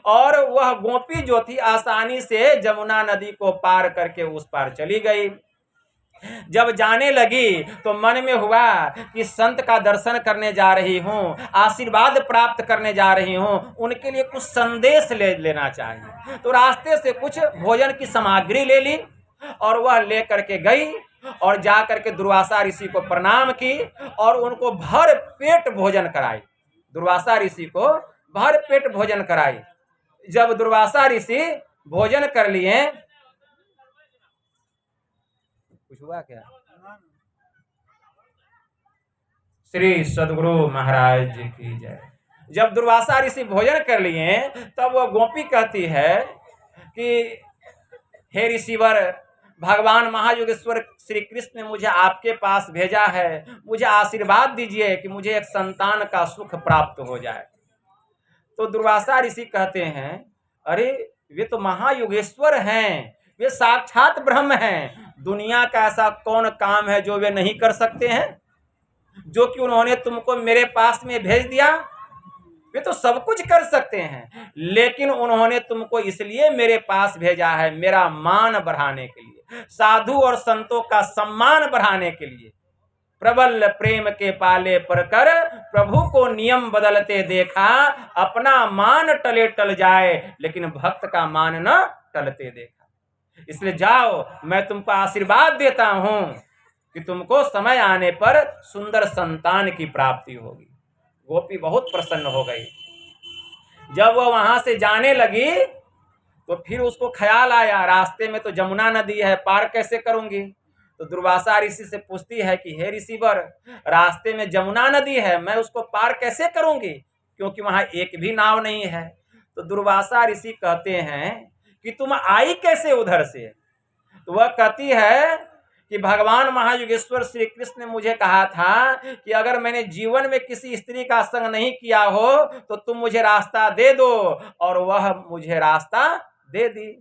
और वह गोपी जो थी आसानी से जमुना नदी को पार करके उस पार चली गई। जब जाने लगी तो मन में हुआ कि संत का दर्शन करने जा रही हूँ, आशीर्वाद प्राप्त करने जा रही हूँ, उनके लिए कुछ संदेश ले लेना चाहिए। तो रास्ते से कुछ भोजन की सामग्री ले ली और वह ले करके गई, और जा करके दुर्वासा ऋषि को प्रणाम की और उनको भर पेट भोजन कराई। दुर्वासा ऋषि को भर पेट भोजन कराई। जब दुर्वासा ऋषि भोजन कर लिए, कुछ हुआ क्या? श्री सद्गुरु महाराज जी की जय। जब दुर्वासा ऋषि भोजन कर लिए तब वह गोपी कहती है कि हे ऋषिवर, भगवान महायोगेश्वर श्री कृष्ण ने मुझे आपके पास भेजा है, मुझे आशीर्वाद दीजिए कि मुझे एक संतान का सुख प्राप्त हो जाए। तो दुर्वासा ऋषि कहते हैं, अरे वे तो महायोगेश्वर हैं, वे साक्षात ब्रह्म हैं, दुनिया का ऐसा कौन काम है जो वे नहीं कर सकते हैं, जो कि उन्होंने तुमको मेरे पास में भेज दिया। वे तो सब कुछ कर सकते हैं, लेकिन उन्होंने तुमको इसलिए मेरे पास भेजा है, मेरा मान बढ़ाने के लिए, साधु और संतों का सम्मान बढ़ाने के लिए। प्रबल प्रेम के पाले पर कर प्रभु को नियम बदलते देखा, अपना मान टले टल जाए लेकिन भक्त का मान न टलते देखा। इसलिए जाओ, मैं तुमको आशीर्वाद देता हूं कि तुमको समय आने पर सुंदर संतान की प्राप्ति होगी। गोपी बहुत प्रसन्न हो गई। जब वह वहां से जाने लगी तो फिर उसको ख्याल आया, रास्ते में तो जमुना नदी है, पार कैसे करूंगी। तो दुर्वासा ऋषि से पूछती है कि हे ऋषिवर, रास्ते में जमुना नदी है, मैं उसको पार कैसे करूंगी, क्योंकि वहां एक भी नाव नहीं है। तो दुर्वासा ऋषि कहते हैं कि तुम आई कैसे उधर से। तो वह कहती है कि भगवान महायोगेश्वर श्री कृष्ण ने मुझे कहा था कि अगर मैंने जीवन में किसी स्त्री का संग नहीं किया हो तो तुम मुझे रास्ता दे दो, और वह मुझे रास्ता दे दी।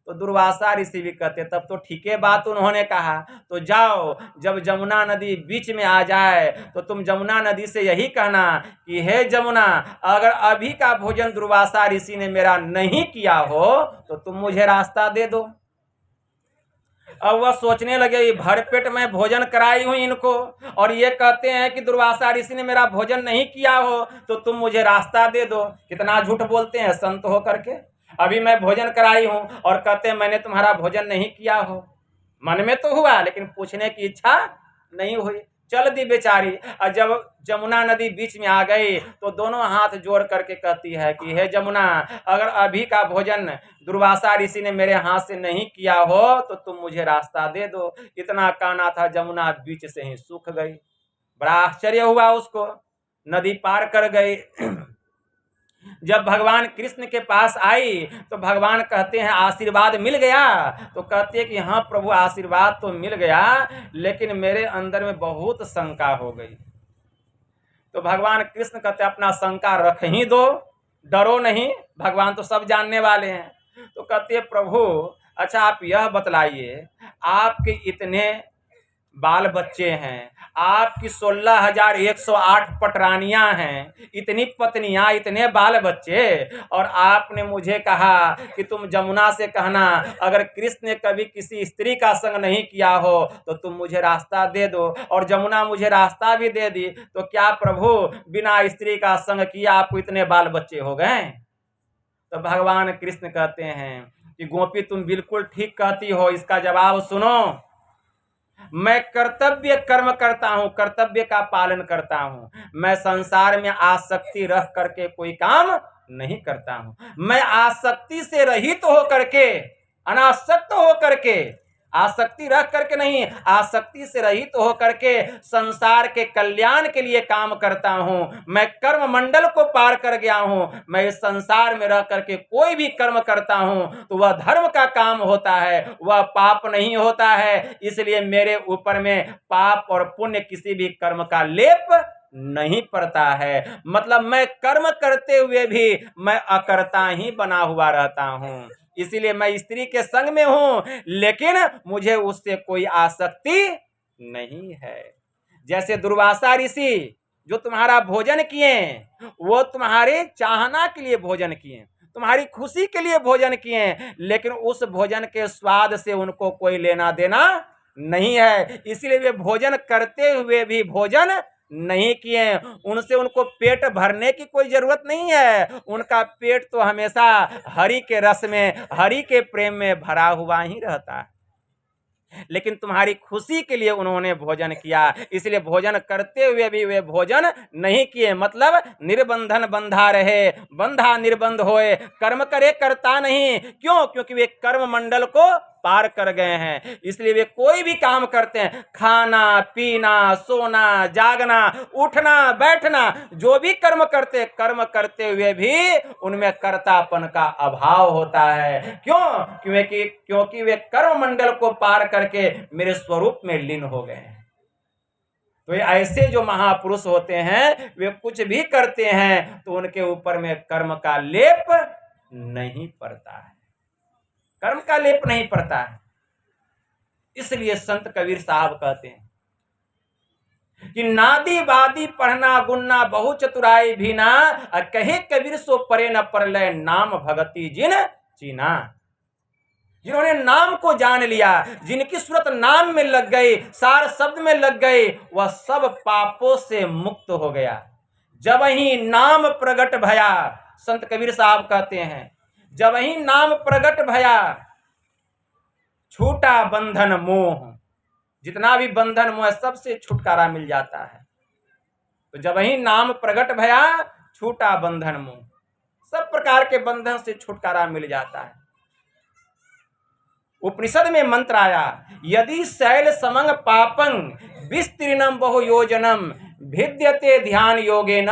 तो दुर्वासा ऋषि भी कहते तब तो ठीक है बात उन्होंने कहा, तो जाओ, जब जमुना नदी बीच में आ जाए तो तुम जमुना नदी से यही कहना कि हे जमुना, अगर अभी का भोजन दुर्वासा ऋषि ने मेरा नहीं किया हो तो तुम मुझे रास्ता दे दो। अब वह सोचने लगे, भरपेट में भोजन कराई हूं इनको, और ये कहते हैं कि दुर्वासा ऋषि ने मेरा भोजन नहीं किया हो तो तुम मुझे रास्ता दे दो। कितना झूठ बोलते हैं संत हो करके। अभी मैं भोजन कराई हूं और कहते हैं मैंने तुम्हारा भोजन नहीं किया हो। मन में तो हुआ लेकिन पूछने की इच्छा नहीं हुई। चल दी बेचारी। और जब जमुना नदी बीच में आ गई तो दोनों हाथ जोड़ करके कहती है कि हे जमुना, अगर अभी का भोजन दुर्वासा ऋषि ने मेरे हाथ से नहीं किया हो तो तुम मुझे रास्ता दे दो। इतना कहना था, जमुना बीच से ही सूख गई। बड़ा आश्चर्य हुआ उसको। नदी पार कर गई। जब भगवान कृष्ण के पास आई तो भगवान कहते हैं आशीर्वाद मिल गया। तो कहते हैं कि हाँ प्रभु, आशीर्वाद तो मिल गया, लेकिन मेरे अंदर में बहुत शंका हो गई। तो भगवान कृष्ण कहते अपना शंका रख ही दो, डरो नहीं, भगवान तो सब जानने वाले हैं। तो कहते हैं प्रभु, अच्छा आप यह बतलाइए, आपके इतने बाल बच्चे हैं, आपकी 16,108 पटरानियां हैं, इतनी पत्नियां, इतने बाल बच्चे, और आपने मुझे कहा कि तुम जमुना से कहना अगर कृष्ण ने कभी किसी स्त्री का संग नहीं किया हो तो तुम मुझे रास्ता दे दो, और जमुना मुझे रास्ता भी दे दी। तो क्या प्रभु बिना स्त्री का संग किया आपको इतने बाल बच्चे हो गए? तो भगवान कृष्ण कहते हैं कि गोपी तुम बिल्कुल ठीक कहती हो, इसका जवाब सुनो। मैं कर्तव्य कर्म करता हूं, कर्तव्य का पालन करता हूं। मैं संसार में आसक्ति रख करके कोई काम नहीं करता हूं। मैं आसक्ति से रहित हो करके, अनासक्त हो करके, आसक्ति रख करके नहीं, आसक्ति से रहित हो करके संसार के कल्याण के लिए काम करता हूं। मैं कर्म मंडल को पार कर गया हूं। मैं इस संसार में रह करके कोई भी कर्म करता हूं तो वह धर्म का काम होता है, वह पाप नहीं होता है। इसलिए मेरे ऊपर में पाप और पुण्य किसी भी कर्म का लेप नहीं पड़ता है। मतलब मैं कर्म करते हुए भी मैं अकर्ता ही बना हुआ रहता हूं। इसीलिए मैं स्त्री के संग में हूं, लेकिन मुझे उससे कोई आसक्ति नहीं है। जैसे दुर्वासा ऋषि जो तुम्हारा भोजन किए, वो तुम्हारे चाहना के लिए भोजन किए, तुम्हारी खुशी के लिए भोजन किए, लेकिन उस भोजन के स्वाद से उनको कोई लेना देना नहीं है। इसलिए वे भोजन करते हुए भी भोजन नहीं किए। उनसे उनको पेट भरने की कोई जरूरत नहीं है। उनका पेट तो हमेशा हरि के रस में, हरि के प्रेम में भरा हुआ ही रहता है। लेकिन तुम्हारी खुशी के लिए उन्होंने भोजन किया, इसलिए भोजन करते हुए भी वे भोजन नहीं किए। मतलब निर्बंधन बंधा रहे, बंधा निर्बंध होए, कर्म करे करता नहीं। क्यों? क्योंकि वे कर्म मंडल को पार कर गए हैं। इसलिए वे कोई भी काम करते हैं, खाना पीना, सोना जागना, उठना बैठना, जो भी कर्म करते हुए भी उनमें कर्तापन का अभाव होता है। क्यों? क्योंकि वे कर्म मंडल को पार करके मेरे स्वरूप में लीन हो गए हैं। तो ये ऐसे जो महापुरुष होते हैं, वे कुछ भी करते हैं तो उनके ऊपर में कर्म का लेप नहीं पड़ता है, कर्म का लेप नहीं पड़ता है। इसलिए संत कबीर साहब कहते हैं कि नादी बादी पढ़ना गुन्ना बहु चतुराई भीना, कहे कबीर सो परे न परलय नाम भगति जिन चीना। जिन्होंने नाम को जान लिया, जिनकी सूरत नाम में लग गई, सार शब्द में लग गई, वह सब पापों से मुक्त हो गया। जब ही नाम प्रगट भया, संत कबीर साहब कहते हैं, जब ही नाम प्रगट भया छूटा बंधन मोह। जितना भी बंधन मोह सबसे छुटकारा मिल जाता है। तो जब ही नाम प्रगट भया छूटा बंधन मोह, सब प्रकार के बंधन से छुटकारा मिल जाता है। उपनिषद में मंत्र आया, यदि शैल समंग पापं विस्तीर्णम बहु योजनम भिद्यते ध्यान योगेन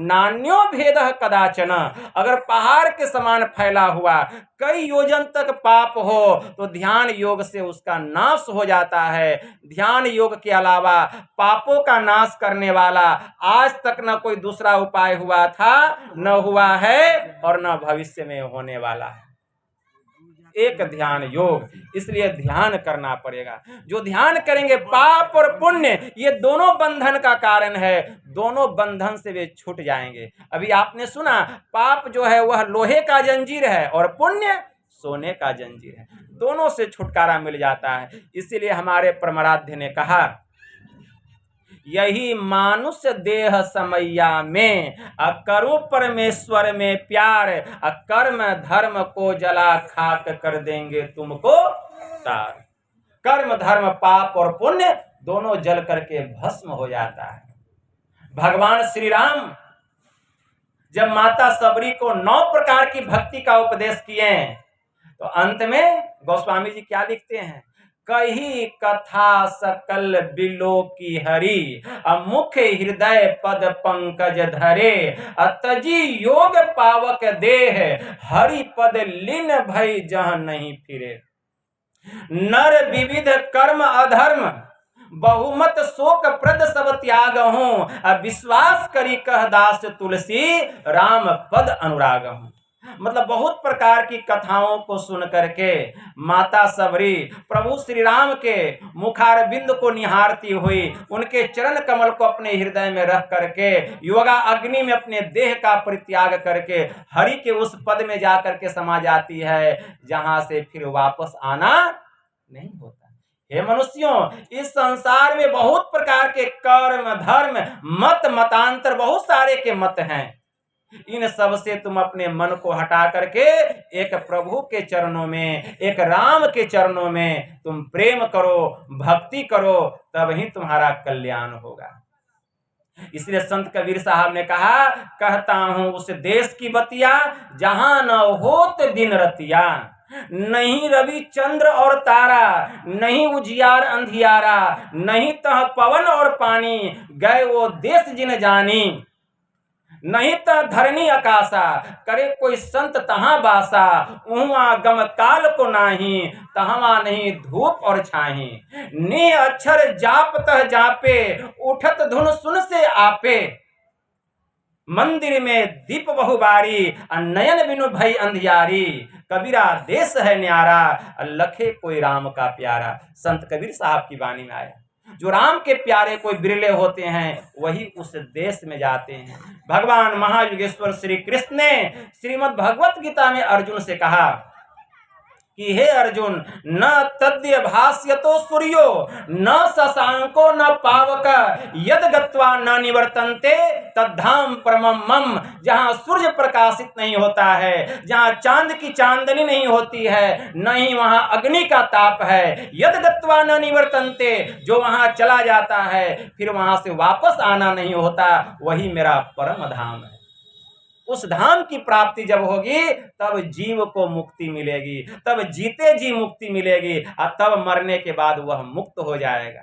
नान्यो भेद कदाचन। अगर पहाड़ के समान फैला हुआ कई योजन तक पाप हो तो ध्यान योग से उसका नाश हो जाता है। ध्यान योग के अलावा पापों का नाश करने वाला आज तक न कोई दूसरा उपाय हुआ था, न हुआ है और न भविष्य में होने वाला है। एक ध्यान योग, इसलिए ध्यान करना पड़ेगा। जो ध्यान करेंगे, पाप और पुण्य ये दोनों बंधन का कारण है, दोनों बंधन से वे छूट जाएंगे। अभी आपने सुना, पाप जो है वह लोहे का जंजीर है और पुण्य सोने का जंजीर है, दोनों से छुटकारा मिल जाता है। इसीलिए हमारे परमाराध्य ने कहा, यही मानुष्य देह समैया में करूं परमेश्वर में प्यार, कर्म धर्म को जला खाक कर देंगे तुमको तार। कर्म धर्म पाप और पुण्य दोनों जल करके भस्म हो जाता है। भगवान श्री राम जब माता सबरी को 9 प्रकार की भक्ति का उपदेश किए तो अंत में गोस्वामी जी क्या लिखते हैं, कही कथा सकल बिलो की हरि, मुख्य हृदय पद पंकज धरे, तजी योग पावक देह, हरि पद लीन भई जह नहीं फिरे। नर विविध कर्म अधर्म बहुमत शोक प्रद सब त्याग हूं, विश्वास करी कह दास तुलसी, राम पद अनुराग हूं। मतलब बहुत प्रकार की कथाओं को सुन करके माता सबरी प्रभु श्री राम के मुखारबिंद को निहारती हुई, उनके चरण कमल को अपने हृदय में रख करके योगा अग्नि में अपने देह का परित्याग करके हरि के उस पद में जाकर के समा जाती है जहां से फिर वापस आना नहीं होता। हे मनुष्यों, इस संसार में बहुत प्रकार के कर्म धर्म मत मतांतर बहुत सारे के मत हैं, इन सब से तुम अपने मन को हटा करके एक प्रभु के चरणों में, एक राम के चरणों में तुम प्रेम करो, भक्ति करो, तब ही तुम्हारा कल्याण होगा। इसलिए संत कबीर साहब ने कहा, कहता हूं उस देश की बतिया जहां न होत दिन रतिया, नहीं रवि चंद्र और तारा, नहीं उजियार अंधियारा, नहीं तह पवन और पानी, गए वो देश जिन जानी, नहीं त धरनी आकाशा, करे कोई संत तहां बासा, उहाँ गम काल को नाही, तहवा नहीं धूप और छाही, ने अक्षर जाप तह जापे, उठत धुन सुन से आपे, मंदिर में दीप बहुबारी, नयन बिनु भई अंधियारी, कबीरा देश है न्यारा, लखे कोई राम का प्यारा। संत कबीर साहब की वाणी में आया, जो राम के प्यारे कोई बिरले होते हैं वही उस देश में जाते हैं। भगवान महायुगेश्वर श्री कृष्ण ने श्रीमद् भगवत गीता में अर्जुन से कहा कि हे अर्जुन, न तद्य भास्यतो सूर्यो न शशांको न पावक, यद गत्वा न निवर्तन्ते तद्धाम परमं मम। जहाँ सूर्य प्रकाशित नहीं होता है, जहाँ चांद की चांदनी नहीं होती है, न ही वहाँ अग्नि का ताप है, यद गत्वा न निवर्तन्ते, जो वहाँ चला जाता है फिर वहाँ से वापस आना नहीं होता, वही मेरा परम धाम है। उस धाम की प्राप्ति जब होगी तब जीव को मुक्ति मिलेगी, तब जीते जी मुक्ति मिलेगी, और तब मरने के बाद वह मुक्त हो जाएगा।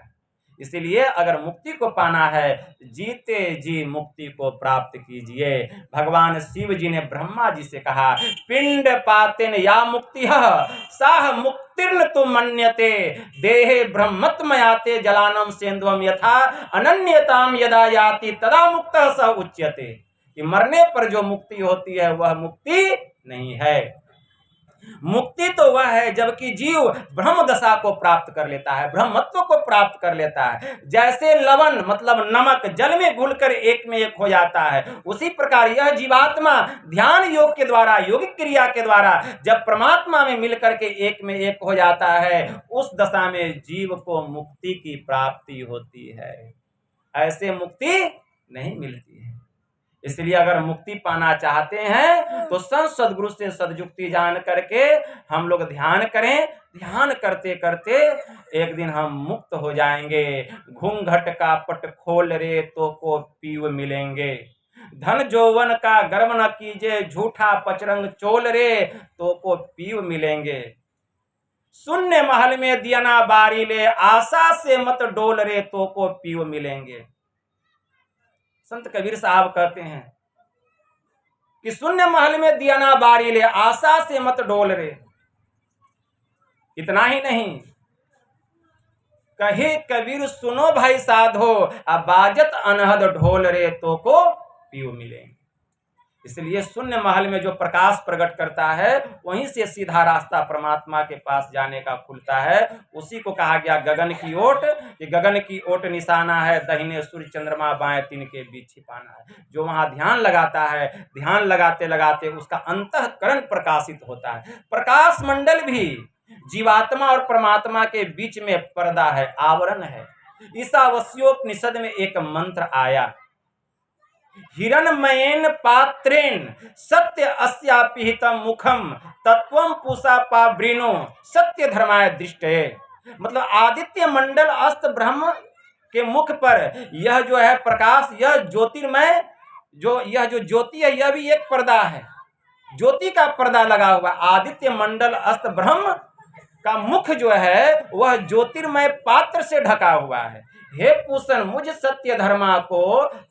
इसीलिए अगर मुक्ति को पाना है, जीते जी मुक्ति को प्राप्त कीजिए। भगवान शिव जी ने ब्रह्मा जी से कहा, पिंड पातेन या मुक्ति साह मुक्तिर्न तु मन्यते, देहे ब्रह्मत्मयाते जलानम सेंधुवम यथा, अनन्यताम यदा याति तदा मुक्तः स उच्यते। कि मरने पर जो मुक्ति होती है वह मुक्ति नहीं है। मुक्ति तो वह है जबकि जीव ब्रह्म दशा को प्राप्त कर लेता है, ब्रह्मत्व को प्राप्त कर लेता है। जैसे लवण मतलब नमक जल में घुलकर एक में एक हो जाता है, उसी प्रकार यह जीवात्मा ध्यान योग के द्वारा, योगिक क्रिया के द्वारा जब परमात्मा में मिलकर के एक में एक हो जाता है, उस दशा में जीव को मुक्ति की प्राप्ति होती है। ऐसे मुक्ति नहीं मिलती है। इसलिए अगर मुक्ति पाना चाहते हैं तो संत सदगुरु से सदयुक्ति जान करके हम लोग ध्यान करें। ध्यान करते करते एक दिन हम मुक्त हो जाएंगे। घूंघट का पट खोल रे तो को पीव मिलेंगे, धन जौवन का गर्व न कीजिए, झूठा पचरंग चोल रे तो को पीव मिलेंगे। शून्य महल में दिया ना बारी ले, आशा से मत डोल रे तो को पीव मिलेंगे। संत कबीर साहब कहते हैं कि शून्य महल में दिया ना बारी ले, आशा से मत डोल रे। इतना ही नहीं, कहे कबीर सुनो भाई साधो, अब बाजत अनहद ढोल रे तो को पीव मिलेंगे। इसलिए शून्य महल में जो प्रकाश प्रकट करता है वहीं से सीधा रास्ता परमात्मा के पास जाने का खुलता है। उसी को कहा गया गगन की ओट, कि गगन की ओट निशाना है, दहिने सूर्य चंद्रमा बाएं तीन के बीच छिपाना है। जो वहां ध्यान लगाता है, ध्यान लगाते लगाते उसका अंतःकरण प्रकाशित होता है। प्रकाश मंडल भी जीवात्मा और परमात्मा के बीच में पर्दा है, आवरण है। ईशावास्योपनिषद में एक मंत्र आया, हिरणमयेन पात्रेण सत्य अस्यापिहितम मुखम तत्वम पूषा पावृणो सत्य धर्माय दृष्टे। मतलब आदित्य मंडल अस्त ब्रह्म के मुख पर यह जो है प्रकाश, यह ज्योतिर्मय, जो यह जो ज्योति है यह भी एक पर्दा है, ज्योति का पर्दा लगा हुआ। आदित्य मंडल अस्त ब्रह्म का मुख जो है वह ज्योतिर्मय पात्र से ढका हुआ है। हे पूषण, मुझ सत्य धर्मा को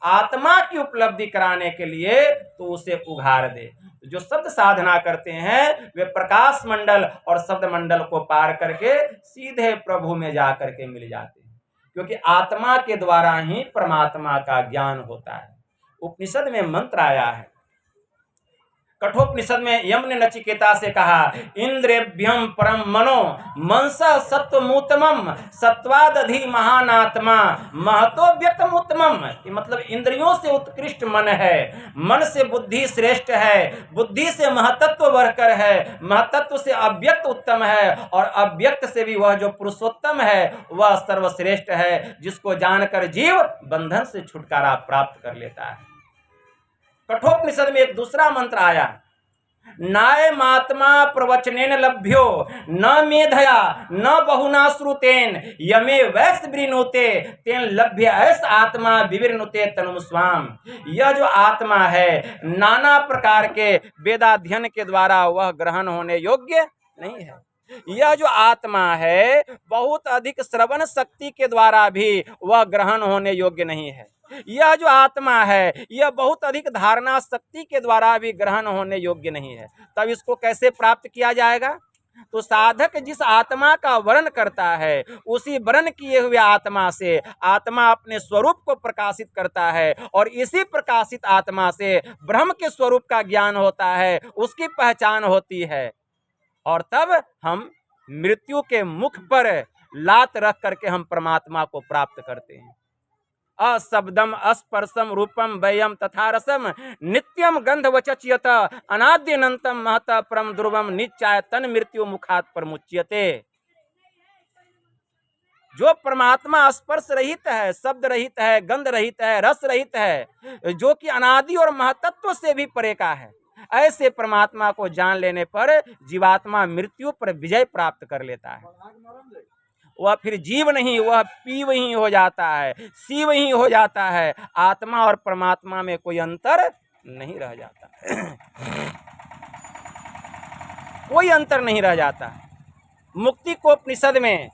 आत्मा की उपलब्धि कराने के लिए तो उसे उघार दे। जो शब्द साधना करते हैं वे प्रकाश मंडल और शब्द मंडल को पार करके सीधे प्रभु में जा करके मिल जाते हैं, क्योंकि आत्मा के द्वारा ही परमात्मा का ज्ञान होता है। उपनिषद में मंत्र आया है, कठोपनिषद में यम ने नचिकेता से कहा, इंद्रेभ्यम परम मनो मनसा सत्वमुत्तमम सत्वादधि महानात्मा महतो व्यक्तम उत्तमम। मतलब इंद्रियों से उत्कृष्ट मन है, मन से बुद्धि श्रेष्ठ है, बुद्धि से महतत्व बढ़कर है, महतत्व से अव्यक्त उत्तम है, और अव्यक्त से भी वह जो पुरुषोत्तम है वह सर्वश्रेष्ठ है, जिसको जानकर जीव बंधन से छुटकारा प्राप्त कर लेता है। कठोपनिषद में एक दूसरा मंत्र आया, नायमात्मा प्रवचनेन लभ्यो न मेधया न बहुना श्रुतेन यमे वैश्य वृणुते तेन लभ्य ऐसा आत्मा विवृणुते तनुम स्वाम। यह जो आत्मा है नाना प्रकार के वेदाध्ययन के द्वारा वह ग्रहण होने योग्य नहीं है। यह जो आत्मा है बहुत अधिक श्रवण शक्ति के द्वारा भी वह ग्रहण होने योग्य नहीं है। यह जो आत्मा है यह बहुत अधिक धारणा शक्ति के द्वारा भी ग्रहण होने योग्य नहीं है। तब इसको कैसे प्राप्त किया जाएगा? तो साधक जिस आत्मा का वर्ण करता है उसी वर्ण किए हुए आत्मा से आत्मा अपने स्वरूप को प्रकाशित करता है और इसी प्रकाशित आत्मा से ब्रह्म के स्वरूप का ज्ञान होता है, उसकी पहचान होती है। और तब हम मृत्यु के मुख पर लात रख करके हम परमात्मा को प्राप्त करते हैं। अशब्दम अस्पर्शम रूपम वयम तथा रसम नित्यम गंधवचच्यत अनाद्यनंतम महत परम ध्रुवम नित्याय तन मृत्यु मुखात परमुच्यते। जो परमात्मा स्पर्श रहित है, शब्द रहित है, गंध रहित है, रस रहित है, जो कि अनादि और महतत्व से भी परे का है, ऐसे परमात्मा को जान लेने पर जीवात्मा मृत्यु पर विजय प्राप्त कर लेता है। वह फिर जीव नहीं, वह पीव ही हो जाता है, शिव ही हो जाता है। आत्मा और परमात्मा में कोई अंतर नहीं रह जाता कोई अंतर नहीं रह जाता। मुक्ति को उपनिषद में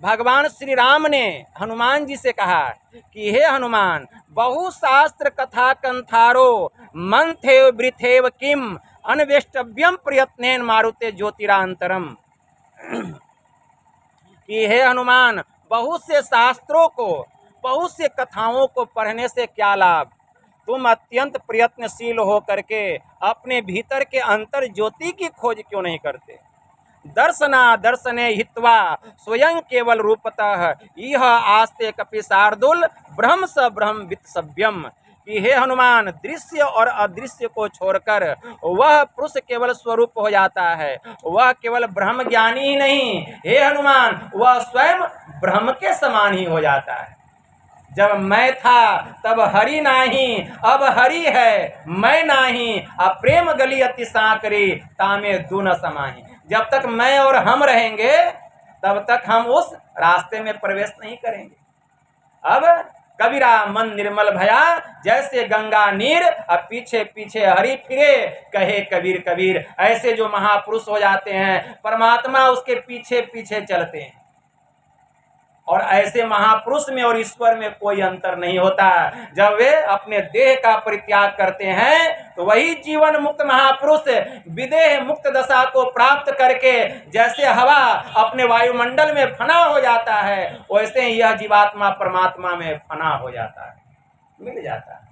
भगवान श्री राम ने हनुमान जी से कहा कि हे हनुमान, बहुशास्त्र कथा कंथारो मंथेव वृथेव किम अन्वेष्टव्यम प्रयत्नेन मारुते ज्योतिरांतरम। कि हे हनुमान, बहुत से शास्त्रों को, बहुत से कथाओं को पढ़ने से क्या लाभ? तुम अत्यंत प्रयत्नशील हो करके अपने भीतर के अंतर ज्योति की खोज क्यों नहीं करते? दर्शना दर्शने हित्वा स्वयं केवल रूपतः यह आस्ते कपि शार्दुल ब्रह्म स ब्रह्म वित्त सभ्यम। कि हे हनुमान, दृश्य और अदृश्य को छोड़कर वह पुरुष केवल स्वरूप हो जाता है। वह केवल ब्रह्म ज्ञानी ही नहीं, हे हनुमान, वह स्वयं ब्रह्म के समान ही हो जाता है। जब मैं था तब हरि नाही, अब हरि है मैं नाही, अब प्रेम गली अति साकरी तामे दून समाही। जब तक मैं और हम रहेंगे तब तक हम उस रास्ते में प्रवेश नहीं करेंगे। अब कबीरा मन निर्मल भया जैसे गंगा नीर, अब पीछे पीछे हरि फिरे कहे कबीर कबीर। ऐसे जो महापुरुष हो जाते हैं परमात्मा उसके पीछे पीछे चलते हैं। और ऐसे महापुरुष में और ईश्वर में कोई अंतर नहीं होता। जब वे अपने देह का परित्याग करते हैं तो वही जीवन मुक्त महापुरुष विदेह मुक्त दशा को प्राप्त करके जैसे हवा अपने वायुमंडल में फना हो जाता है, वैसे ही यह जीवात्मा परमात्मा में फना हो जाता है, मिल जाता है।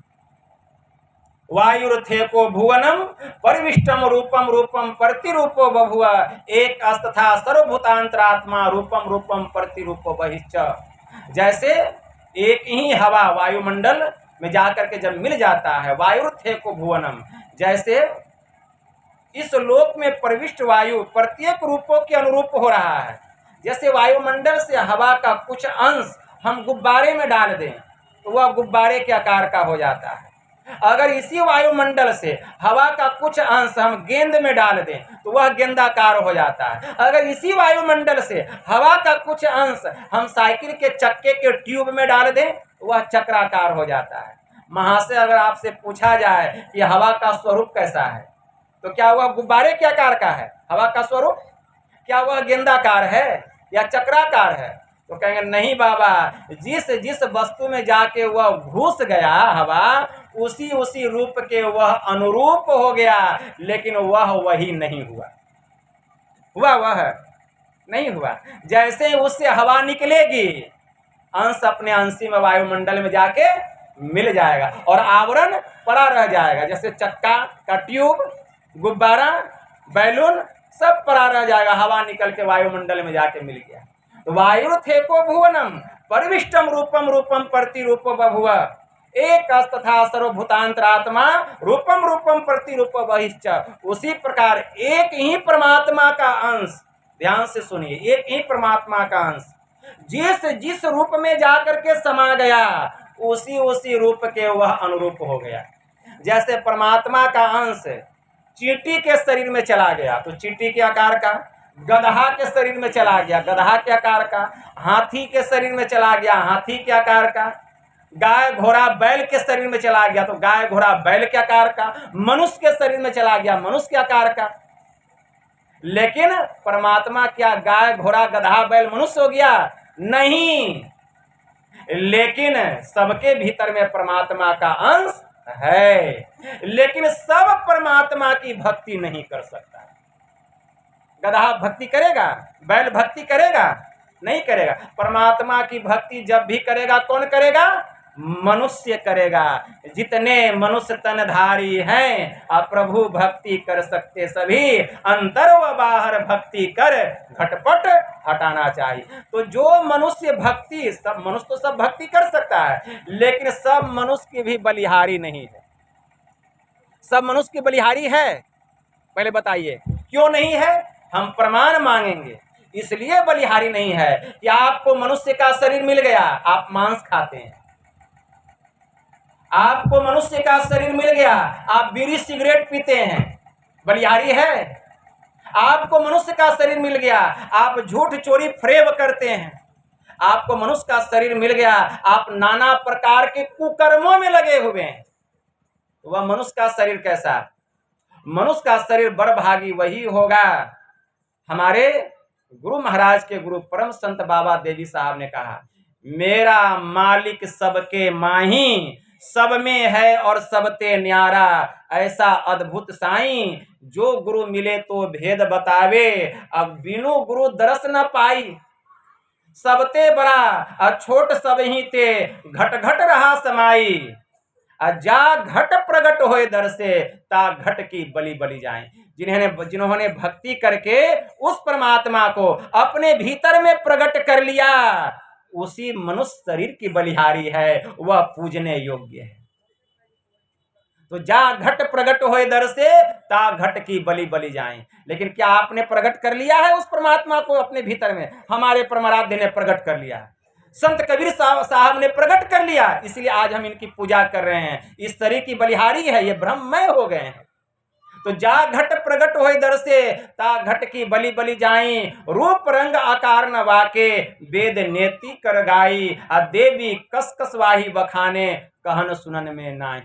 वायुरथेको भुवनम परिविष्टम रूपम रूपम प्रतिरूपो बभुव एक अस्तथा सर्वभूतांतरात्मा रूपम रूपम प्रतिरूपो बहिश्च। जैसे एक ही हवा वायुमंडल में जाकर के जब मिल जाता है, वायुरथेको भुवनम, जैसे इस लोक में प्रविष्ट वायु प्रत्येक रूपों के अनुरूप हो रहा है। जैसे वायुमंडल से हवा का कुछ अंश हम गुब्बारे में डाल दें तो वह गुब्बारे के आकार का हो जाता है। अगर इसी वायुमंडल से हवा का कुछ अंश हम गेंद में डाल दें तो वह गेंदाकार हो जाता है। अगर इसी वायुमंडल से हवा का कुछ अंश हम साइकिल के चक्के के ट्यूब में डाल दें तो वह चक्राकार हो जाता है। महाशय, अगर आपसे पूछा जाए कि हवा का स्वरूप कैसा है तो क्या वह गुब्बारे के आकार का है? हवा का स्वरूप क्या वह गेंदाकार है या चक्राकार है? तो कहेंगे नहीं बाबा, जिस वस्तु में जाके वह घुस गया हवा उसी उसी रूप के वह अनुरूप हो गया, लेकिन वह वही नहीं हुआ, वह नहीं हुआ। जैसे उससे हवा निकलेगी अंश अपने अंशी में वायुमंडल में जाके मिल जाएगा और आवरण पड़ा रह जाएगा। जैसे चक्का का ट्यूब, गुब्बारा, बैलून सब पड़ा रह जाएगा, हवा निकल के वायुमंडल में जाके मिल गया। वायुरथेको भुवनम परिविष्टम रूपम रूपम प्रतिरूपो बभुव एक तथा सर्वभूतांतरात्मा रूपम रूपम प्रतिरूपो बहिश्च। उसी प्रकार एक ही परमात्मा का अंश, ध्यान से सुनिए, एक ही परमात्मा का अंश जिस रूप में जाकर के समा गया उसी उसी रूप के वह अनुरूप हो गया। जैसे परमात्मा का अंश चींटी के शरीर में चला गया तो चींटी के आकार का, गदहा के शरीर में चला गया गदहा के आकार का, हाथी के शरीर में चला गया हाथी के आकार का, गाय घोड़ा बैल के शरीर में चला गया तो गाय घोड़ा बैल के आकार का, मनुष्य के शरीर में चला गया मनुष्य के आकार का। लेकिन परमात्मा क्या गाय घोड़ा गदहा बैल मनुष्य हो गया? नहीं, लेकिन सबके भीतर में परमात्मा का अंश है, लेकिन सब परमात्मा की भक्ति नहीं कर सकता। गदहा भक्ति करेगा? बैल भक्ति करेगा? नहीं करेगा। परमात्मा की भक्ति जब भी करेगा कौन करेगा? मनुष्य करेगा। जितने मनुष्य तनधारी हैं अब प्रभु भक्ति कर सकते सभी, अंतर व बाहर भक्ति कर घटपट हटाना चाहिए। तो जो मनुष्य भक्ति, सब मनुष्य तो सब भक्ति कर सकता है, लेकिन सब मनुष्य की भी बलिहारी नहीं है। सब मनुष्य की बलिहारी है? पहले बताइए क्यों नहीं है? हम प्रमाण मांगेंगे। इसलिए बलिहारी नहीं है कि आपको मनुष्य का शरीर मिल गया, आप मांस खाते हैं। आपको मनुष्य का शरीर मिल गया, आप बीड़ी सिगरेट पीते हैं, बलिहारी है? आपको मनुष्य का शरीर मिल गया, आप झूठ चोरी फरेब करते हैं। आपको मनुष्य का शरीर मिल गया, आप नाना प्रकार के कुकर्मों में लगे हुए हैं। तो वह मनुष्य का शरीर कैसा? मनुष्य का शरीर बड़भागी वही होगा। हमारे गुरु महाराज के गुरु परम संत बाबा देवी साहब ने कहा, मेरा मालिक सबके माही, सब में है और सबते न्यारा, ऐसा अद्भुत साईं जो गुरु मिले तो भेद बतावे, अब बिनु गुरु दरस न पाई। सबते बड़ा और छोट सब ही ते, घट घट रहा समाई, जा घट प्रगट होए दर से, ता घट की बलि बलि जाए। जिन्होंने भक्ति करके उस परमात्मा को अपने भीतर में प्रकट कर लिया, उसी मनुष्य शरीर की बलिहारी है, वह पूजने योग्य है। तो जा घट प्रगट होए दर से, ता घट की बलि बलि जाए। लेकिन क्या आपने प्रकट कर लिया है उस परमात्मा को अपने भीतर में? हमारे परमाराध्य ने प्रकट कर लिया, संत कबीर साहब ने प्रकट कर लिया, इसलिए आज हम इनकी पूजा कर रहे हैं। इस शरीर की बलिहारी है, ये ब्रह्ममय हो गए हैं। तो जा घट प्रगट होए दर से, ता घट की बलि बलि जाई, रूप रंग आकार न वाके, वेद नेति कर गाई, आ देवी कस कस वाही बखाने, कहन सुनन में नाही।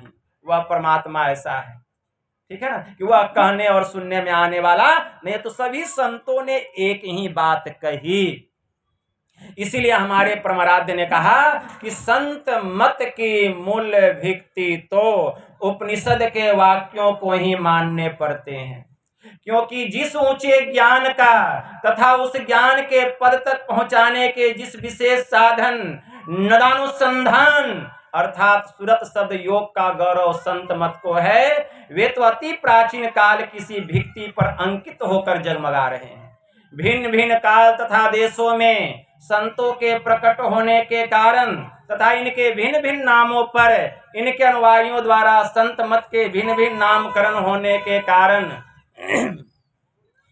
वह परमात्मा ऐसा है, ठीक है ना, कि वह कहने और सुनने में आने वाला नहीं। तो सभी संतों ने एक ही बात कही। इसीलिए हमारे परमाराध्य ने कहा कि संत मत की मूल भिक्ति तो उपनिषद के वाक्यों को ही मानने पड़ते हैं, क्योंकि जिस ऊंचे ज्ञान का तथा उस ज्ञान के पद तक पहुंचाने के जिस विशेष साधन नदानुसंधान अर्थात सुरत शब्द योग का गौरव संत मत को है, वे तो अति प्राचीन काल किसी भिक्ति पर अंकित होकर जगमगा रहे हैं। भिन्न भिन्न काल तथा देशों में संतों के प्रकट होने के कारण तथा इनके भिन्न भिन्न नामों पर इनके अनुयायियों द्वारा संत मत के भिन्न भिन्न नामकरण होने के कारण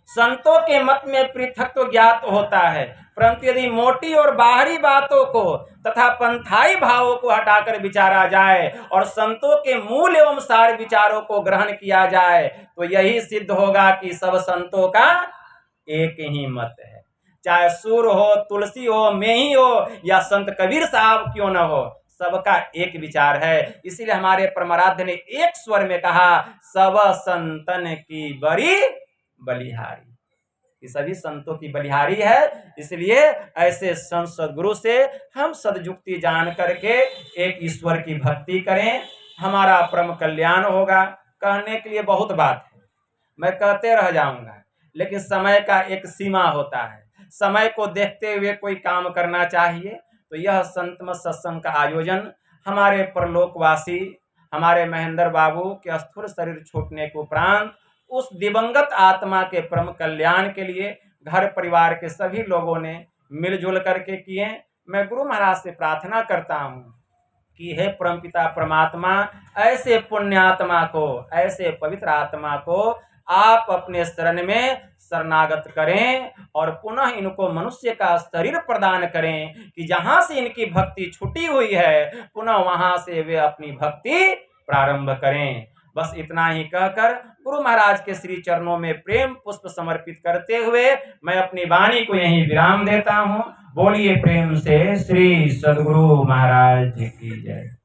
संतों के मत में पृथक तो ज्ञात होता है, परंतु यदि मोटी और बाहरी बातों को तथा पंथाई भावों को हटाकर विचारा जाए और संतों के मूल एवं सार विचारों को ग्रहण किया जाए तो यही सिद्ध होगा कि सब संतों का एक ही मत है। चाहे सूर हो, तुलसी हो, मेही हो या संत कबीर साहब क्यों न हो, सबका एक विचार है। इसीलिए हमारे परमाराध्य ने एक स्वर में कहा, सब संतन की बड़ी बलिहारी, कि सभी संतों की बलिहारी है। इसलिए ऐसे संत सद्गुरु से हम सदयुक्ति जान करके एक ईश्वर की भक्ति करें, हमारा परम कल्याण होगा। कहने के लिए बहुत बात है, मैं कहते रह जाऊंगा, लेकिन समय का एक सीमा होता है। समय को देखते हुए कोई काम करना चाहिए। तो यह संतमत सत्संग का आयोजन हमारे परलोकवासी हमारे महेंद्र बाबू के स्थूल शरीर छूटने के उपरांत उस दिवंगत आत्मा के परम कल्याण के लिए घर परिवार के सभी लोगों ने मिलजुल करके किए। मैं गुरु महाराज से प्रार्थना करता हूँ कि हे परमपिता परमात्मा, ऐसे पुण्यात्मा को, ऐसे पवित्र आत्मा को आप अपने शरण में शरणागत करें और पुनः इनको मनुष्य का शरीर प्रदान करें कि जहाँ से इनकी भक्ति छूटी हुई है पुनः वहाँ से वे अपनी भक्ति प्रारंभ करें। बस इतना ही कहकर गुरु महाराज के श्री चरणों में प्रेम पुष्प समर्पित करते हुए मैं अपनी वाणी को यहीं विराम देता हूँ। बोलिए प्रेम से श्री सद्गुरु महाराज की जय।